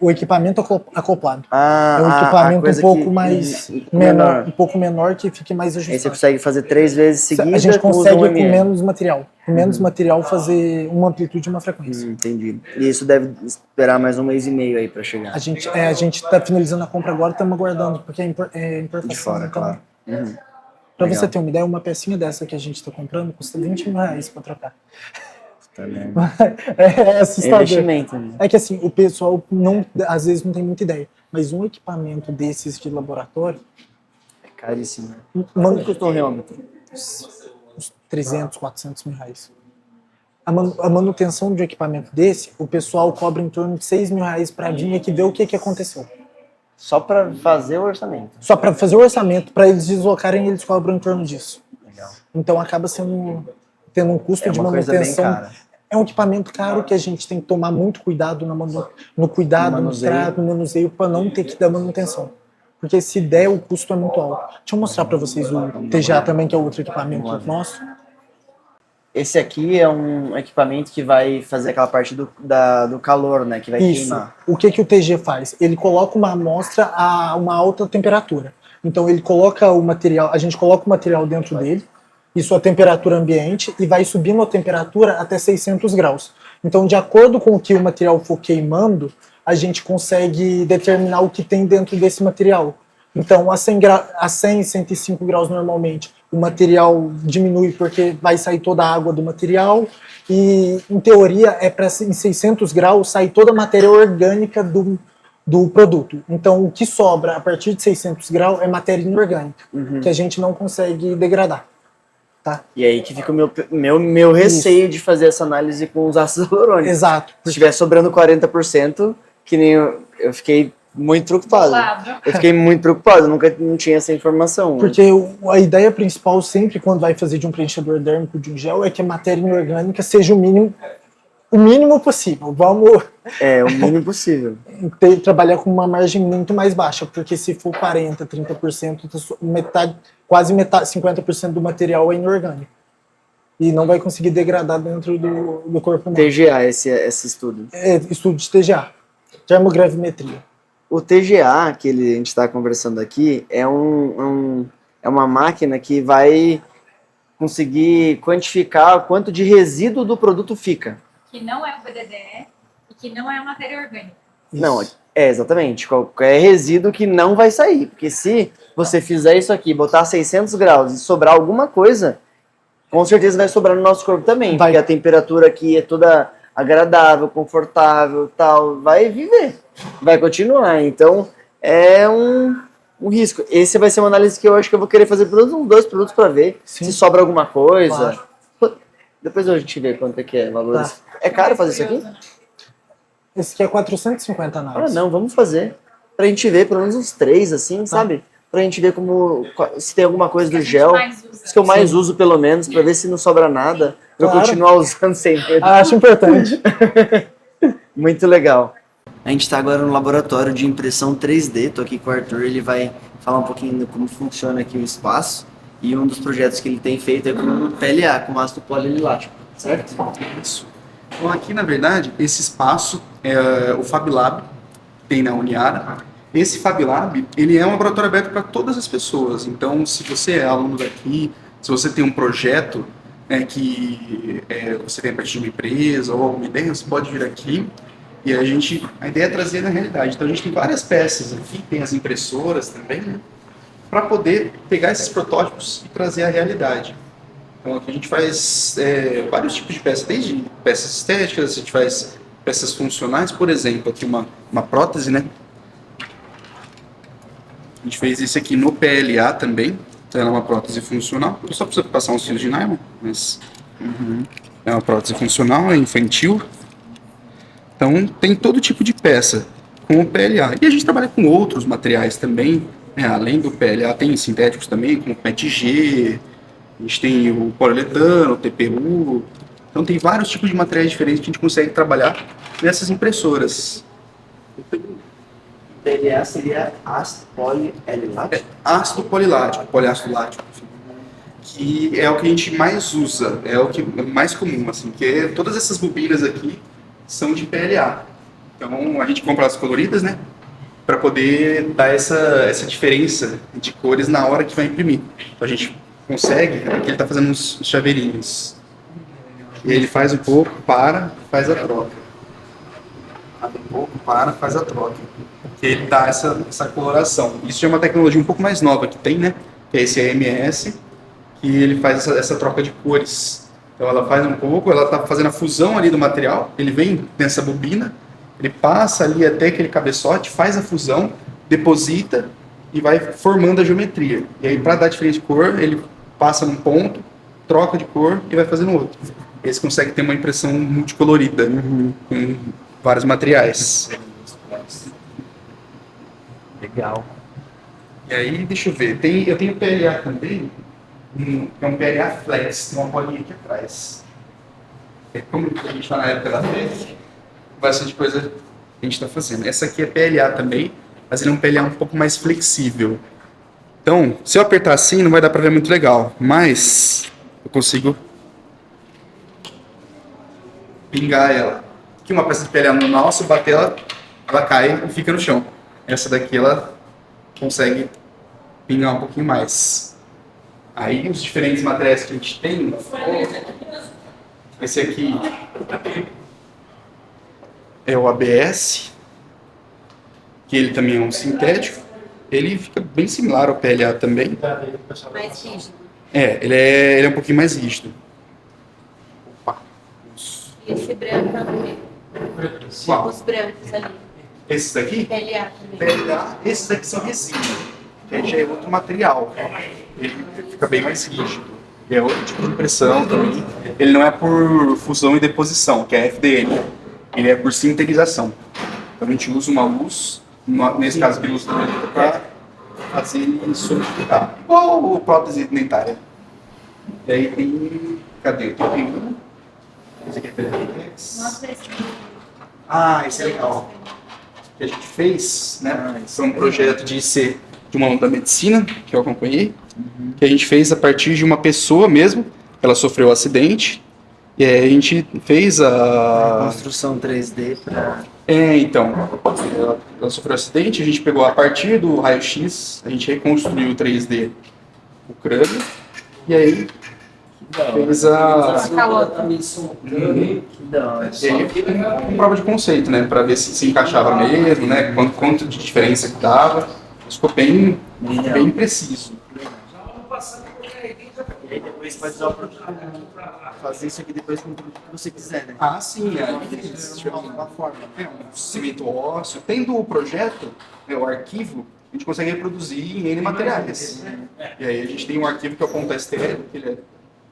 o equipamento acoplado. Ah, É um a equipamento um coisa pouco mais menor, um pouco menor que fique mais Aí você ajustado. consegue fazer 3 vezes seguidas. A gente consegue com com 1 ml. menos material. Com menos material fazer uma amplitude e uma frequência. Entendi. E isso deve esperar mais 1 mês e meio aí pra chegar. A gente tá finalizando a compra agora, estamos aguardando, porque é importação. De fora, então, claro. Pra Legal. você ter uma ideia, uma pecinha dessa que a gente tá comprando custa R$20 pra trocar. Tá vendo? É É assustador. investimento, né? É que assim, o pessoal às vezes não tem muita ideia. Mas um equipamento desses de laboratório, É caríssimo. mano, Quanto custou um reômetro? uns 300, R$400.000. A manutenção de um equipamento desse, o pessoal cobra em torno de R$6.000 para vir aqui ver o que aconteceu. Só pra fazer o orçamento. Só para fazer o orçamento, para eles deslocarem, eles cobram em torno disso. Legal. Então acaba tendo um custo É de uma coisa bem manutenção. cara. É um equipamento caro que a gente tem que tomar muito cuidado no cuidado, no Manuseio. trato, no manuseio, para não ter que dar manutenção. Porque se der, o custo é muito alto. Deixa eu mostrar para vocês o TGA também, que é outro equipamento nosso. Esse aqui é um equipamento que vai fazer aquela parte do calor, né? Que vai Isso. queimar. O que o TG faz? Ele coloca uma amostra a uma alta temperatura. Então ele coloca o material, a gente coloca o material dentro dele, isso a temperatura ambiente, e vai subindo a temperatura até 600 graus. Então, de acordo com o que o material for queimando, a gente consegue determinar o que tem dentro desse material. Então, a 100, 105 graus normalmente, o material diminui porque vai sair toda a água do material, e, em teoria, é para em 600 graus sair toda a matéria orgânica do produto. Então, o que sobra a partir de 600 graus é matéria inorgânica, que a gente não consegue degradar. Tá? E aí que fica o meu receio de fazer essa análise com os ácidos hialurônicos. Exato. Se estiver sobrando 40%, que nem eu fiquei muito preocupado. Eu fiquei muito preocupado, não tinha essa informação. Porque a ideia principal sempre quando vai fazer de um preenchedor dérmico de um gel é que a matéria inorgânica seja o mínimo possível. Vamos O mínimo possível. trabalhar com uma margem muito mais baixa, porque se for 40%, 30%, quase metade, 50% do material é inorgânico. E não vai conseguir degradar dentro do corpo humano. TGA, esse estudo. É estudo de TGA, termogravimetria. O TGA, que a gente está conversando aqui, é uma máquina que vai conseguir quantificar quanto de resíduo do produto fica. Que não é o BDDE e que não é a matéria orgânica. Não, exatamente. Qualquer resíduo que não vai sair. Porque se você fizer isso aqui, botar 600 graus e sobrar alguma coisa, com certeza vai sobrar no nosso corpo também. Vai. Porque a temperatura aqui é toda agradável, confortável, tal. Vai viver. Vai continuar. Então, é um risco. Esse vai ser uma análise que eu acho que eu vou querer fazer por uns 2 produtos para ver Sim. se sobra alguma coisa. Claro. Depois a gente vê quanto é que é valores. Tá. É caro fazer isso aqui? Esse aqui é 450 Ah, análises. não, vamos fazer. Pra gente ver pelo menos uns 3, assim, sabe? Pra gente ver se tem alguma coisa do gel. Os que eu mais uso, pelo menos, pra ver se não sobra nada. Pra eu Claro. continuar usando sem medo. Acho importante. Muito legal. A gente tá agora no laboratório de impressão 3D. Tô aqui com o Arthur, ele vai falar um pouquinho de como funciona aqui o espaço. E um dos projetos que ele tem feito é com PLA, com ácido polilático, certo? Isso. Então aqui, na verdade, esse espaço é o Fab Lab, que tem na Uniara. Esse Fab Lab, ele é um laboratório aberto para todas as pessoas. Então, se você é aluno daqui, se você tem um projeto você tem a partir de uma empresa ou alguma ideia, você pode vir aqui. E a ideia é trazer na realidade. Então, a gente tem várias peças aqui, tem as impressoras também, né? para poder pegar esses protótipos e trazer à realidade. Então aqui a gente faz vários tipos de peças, desde peças estéticas, a gente faz peças funcionais, por exemplo, aqui uma prótese, né? A gente fez isso aqui no PLA também, então ela é uma prótese funcional, só precisa passar uns fios de nylon, mas é uma prótese funcional, é infantil. Então tem todo tipo de peça com o PLA. E a gente trabalha com outros materiais também, né? Além do PLA tem sintéticos também, como o PETG, a gente tem o poliuretano, o TPU. Então tem vários tipos de materiais diferentes que a gente consegue trabalhar nessas impressoras. PLA seria ácido polilático? Ácido polilático, poliácido lático, enfim, que é o que a gente mais usa, é o que é mais comum, assim, que todas essas bobinas aqui são de PLA. Então a gente compra as coloridas, né, para poder dar essa diferença de cores na hora que vai imprimir. Então a gente consegue, aqui ele está fazendo uns chaveirinhos. E ele faz um pouco, para, faz a troca. Abre um pouco, para, faz a troca. Que ele dá essa coloração. Isso é uma tecnologia um pouco mais nova que tem, né? Que é esse AMS, que ele faz essa troca de cores. Então ela faz um pouco, ela está fazendo a fusão ali do material, ele vem nessa bobina, ele passa ali até aquele cabeçote, faz a fusão, deposita e vai formando a geometria. E aí para dar diferença de cor, ele passa num ponto, troca de cor e vai fazendo outro. Esse consegue ter uma impressão multicolorida, com vários materiais. Legal. E aí, deixa eu ver, eu tenho PLA também, que é um PLA Flex, tem uma bolinha aqui atrás. Como a gente está na época da FEC, bastante coisa que a gente está fazendo. Essa aqui é PLA também, mas ele é um PLA um pouco mais flexível. Então, se eu apertar assim, não vai dar para ver muito legal, mas eu consigo pingar ela. Aqui uma peça de PLA normal, se eu bater ela cai e fica no chão. Essa daqui ela consegue pingar um pouquinho mais. Aí os diferentes materiais que a gente tem, esse aqui é o ABS, que ele também é um sintético. Ele fica bem similar ao PLA também. Mais rígido. Ele é um pouquinho mais rígido. Opa. E esse branco também. Qual? Os brancos ali. Esses daqui? PLA também. PLA, esses daqui são resina, que aí já é outro material. Ele fica bem mais rígido. É outro tipo de impressão também. Ele não é por fusão e deposição, que é FDM. Ele é por sinterização. Então a gente usa uma luz, nesse caso de luz para fazer ele solidificar. Igual o prótese dentária. E aí tem. Cadê? Tem um. Esse aqui é PLX. Nossa, esse Esse é legal. Que a gente fez, né? Foi um projeto de IC de uma aluna da medicina, que eu acompanhei, que a gente fez a partir de uma pessoa mesmo, ela sofreu um acidente, e aí a gente fez Construção 3D para... então, ela sofreu um acidente, a gente pegou a partir do raio-x, a gente reconstruiu 3D o crânio, e aí fez a... Que da hora. E aí, uma prova de conceito, né? Para ver se encaixava mesmo, né? Quanto de diferença que dava. Ficou bem preciso. E aí depois pode usar o produto, fazer isso aqui depois com o produto que você quiser, né? Sim, se tiver uma forma. Um cimento ósseo. Tendo o projeto, né, o arquivo, a gente consegue reproduzir em N materiais. E aí a gente tem um arquivo que é o ponto estéreo, que ele é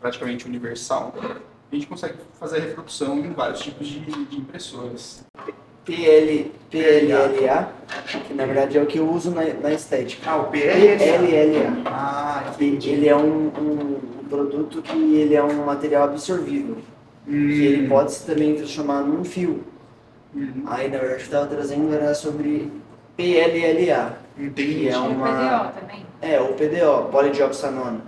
praticamente universal. A gente consegue fazer a reprodução em vários tipos de impressoras. PLLA, que na verdade é o que eu uso na estética. O PLLA. Que ele é um produto que ele é um material absorvível. Que ele pode se também transformar num fio. Aí na verdade o que eu estava trazendo era sobre PLLA. Entendi. Que é uma... também. o PDO, polidioxanona.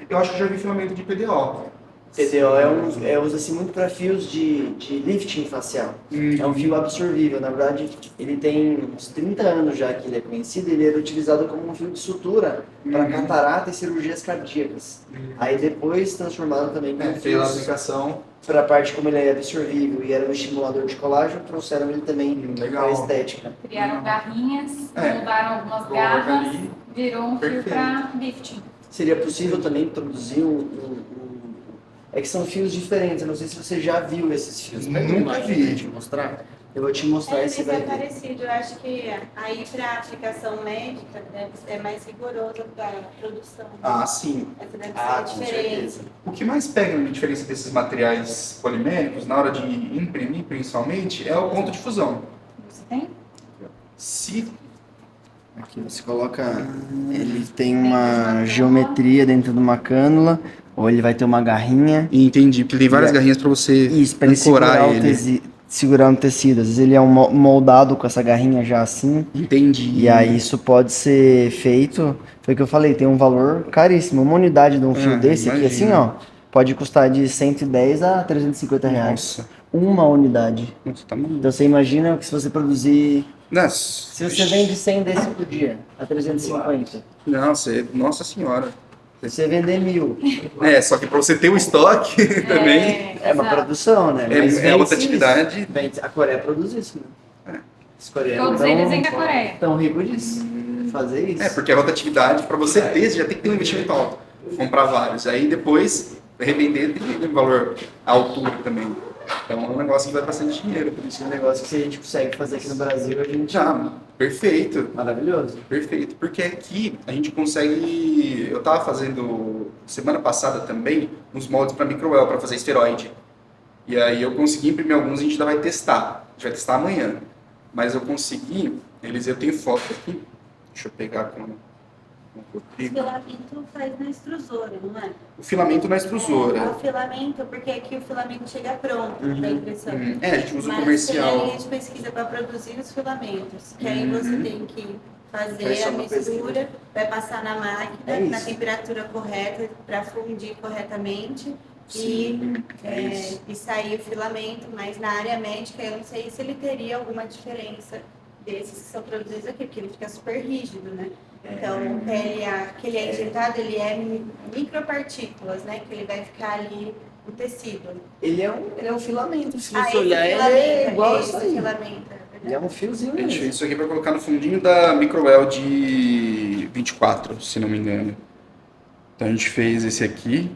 Eu acho que já vi filamento de PDO. PDO usa-se muito para fios de lifting facial. É um fio absorvível, na verdade ele tem uns 30 anos já que ele é conhecido, ele era utilizado como um fio de sutura para catarata e cirurgias cardíacas. Aí depois transformaram também como Pela fios aplicação. para a parte como ele é absorvível e era um estimulador de colágeno, trouxeram ele também Legal. para estética. Criaram garrinhas, É. mudaram algumas Coloca garras, ali. virou um fio Perfeito. para lifting. Seria possível também produzir É que são fios diferentes, eu não sei se você já viu esses fios. Pega uma Nunca imagem vi. pra te mostrar. Eu vou te mostrar esse Mas é daqui. parecido. Eu acho que aí para aplicação médica deve ser mais rigoroso para a produção. Ah, sim. Essa deve Ah, ser com a diferença. certeza. O que mais pega na diferença desses materiais poliméricos, na hora de imprimir principalmente, é o ponto de fusão. Você tem? Se Aqui você coloca, ele tem uma geometria dentro de uma cânula, ou ele vai ter uma garrinha. Entendi, porque tem várias E é- garrinhas para você Isso, para ele ancorar segurar no tecido. Às vezes ele é moldado com essa garrinha já assim. Entendi. E aí isso pode ser feito, foi o que eu falei, tem um valor caríssimo. Uma unidade de um fio desse aqui, assim, imagino. ó, pode custar de 110 a 350 reais. Nossa, Uma unidade. nossa, tá maluco. Então você imagina que se você produzir. Nossa, Se você vende 100 desse por dia, a 350. nossa senhora. Se você vender 1000, É, só que para você ter o estoque também é uma exato. produção, né? é, Mas é outra vende-se atividade. isso. A Coreia produz isso, né? Os coreanos Todos eles vêm da Coreia. tão ricos disso. Fazer isso. É, porque é outra atividade, para você ter, você já tem que ter um investimento alto. Comprar vários. Aí depois, revender tem um valor à altura também. Então é um negócio que vai bastante dinheiro. Por isso Esse é um negócio que se a gente consegue fazer aqui no Brasil, a gente. já, perfeito. Maravilhoso. Perfeito, porque aqui a gente consegue. Eu tava fazendo semana passada também uns moldes para microel para fazer esteroide. E aí eu consegui imprimir alguns, a gente ainda vai testar. A gente vai testar amanhã. Mas eu consegui, eu tenho foto aqui. Deixa eu pegar com O Rodrigo. filamento faz na extrusora, não é? O filamento na extrusora. O filamento, porque aqui o filamento chega pronto da impressão. É, a gente usa o Mas tem a comercial. linha de pesquisa para produzir os filamentos, que aí você tem que Faz fazer só a uma mistura, vai passar na máquina, É na isso. temperatura correta, para fundir corretamente e sair o filamento. Mas na área médica, eu não sei se ele teria alguma diferença desses que são produzidos aqui, porque ele fica super rígido, né? Então, o PLA que ele é injetado, ele é micropartículas, né? Que ele vai ficar ali no tecido. Ele é um filamento. Se Ah, você esse olhar, ele filamento, é igual a esse isso aí. filamento, Ele é um fiozinho Gente, mesmo. isso aqui vai colocar no fundinho da microel de 24, se não me engano. Então a gente fez esse aqui.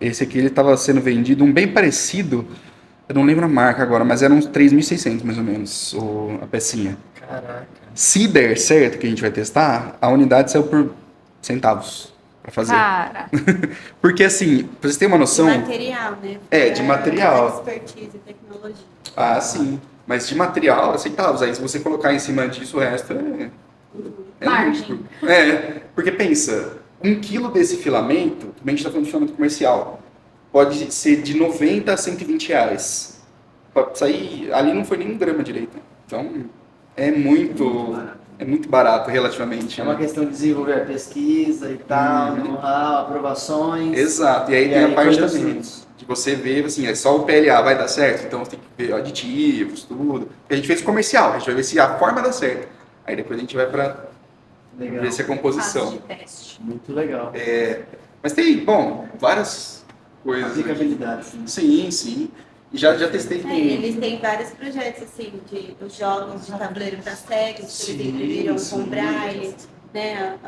Esse aqui ele estava sendo vendido, um bem parecido. Eu não lembro a marca agora, mas era uns 3.600 mais ou menos, a pecinha. Caraca. Se der certo, que a gente vai testar, a unidade saiu por centavos para fazer. Cara, Porque assim, pra vocês terem uma noção... De material, né? É, de material. Expertise e tecnologia. Ah, sim. Mas de material, centavos. Aí se você colocar em cima disso, o resto é Margem. lucro. É, porque pensa, 1 quilo desse filamento, também a gente tá falando de filamento comercial, pode ser de 90 a 120 reais. Pra sair, ali não foi nem 1 grama direito. Então, é muito barato relativamente. É uma né? questão de desenvolver a pesquisa e tal, know-how, aprovações. Exato, e aí E tem aí a parte colher os também frutos. de você ver, assim, é só o PLA vai dar certo, então você tem que ver aditivos, tudo. Porque a gente fez comercial, a gente vai ver se a forma dá certo. Aí depois a gente vai pra Legal. ver se é fase composição. de teste. Muito legal. Mas tem, bom, várias coisas. aqui. Aplicabilidades. né? Sim, sim. E já testei com... Eles têm vários projetos, assim, de os jogos de tabuleiro para cegos, que eles imprimiram com braille, né?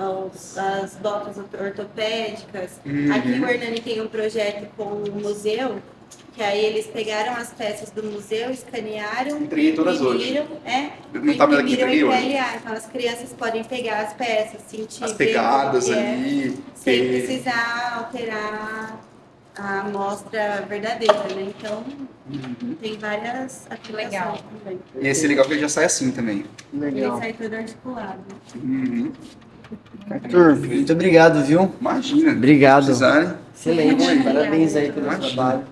As botas ortopédicas. Aqui o Hernani tem um projeto com o museu, que aí eles pegaram as peças do museu, escanearam, Entreguei todas hoje. imprimiram, Não tá mais aqui, imprimiram em entreguei hoje. PLA. Então as crianças podem pegar as peças, sentir, As ver pegadas como que ali. sem ter- precisar alterar a amostra verdadeira, né? Então, tem várias Legal. aplicações também. E esse legal que ele já sai assim também. Ele Legal. sai todo articulado. Uhum. Arthur, muito obrigado, viu? Imagina. Obrigado. Precisarem, Excelente. Parabéns aí pelo Imagina. trabalho.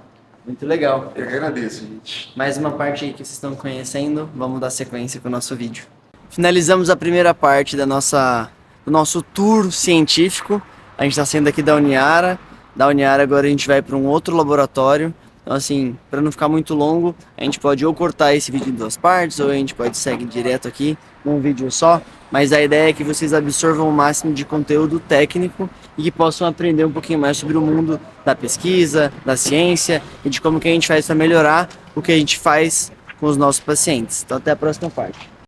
Muito legal. eu que agradeço, gente. Mais uma parte aí que vocês estão conhecendo. Vamos dar sequência com o nosso vídeo. Finalizamos a primeira parte do nosso tour científico. A gente está saindo aqui da Uniara. Da Uniara agora a gente vai para um outro laboratório. Então assim, para não ficar muito longo, a gente pode ou cortar esse vídeo em 2 partes, ou a gente pode seguir direto aqui num vídeo só. Mas a ideia é que vocês absorvam o máximo de conteúdo técnico e que possam aprender um pouquinho mais sobre o mundo da pesquisa, da ciência e de como que a gente faz para melhorar o que a gente faz com os nossos pacientes. Então até a próxima parte.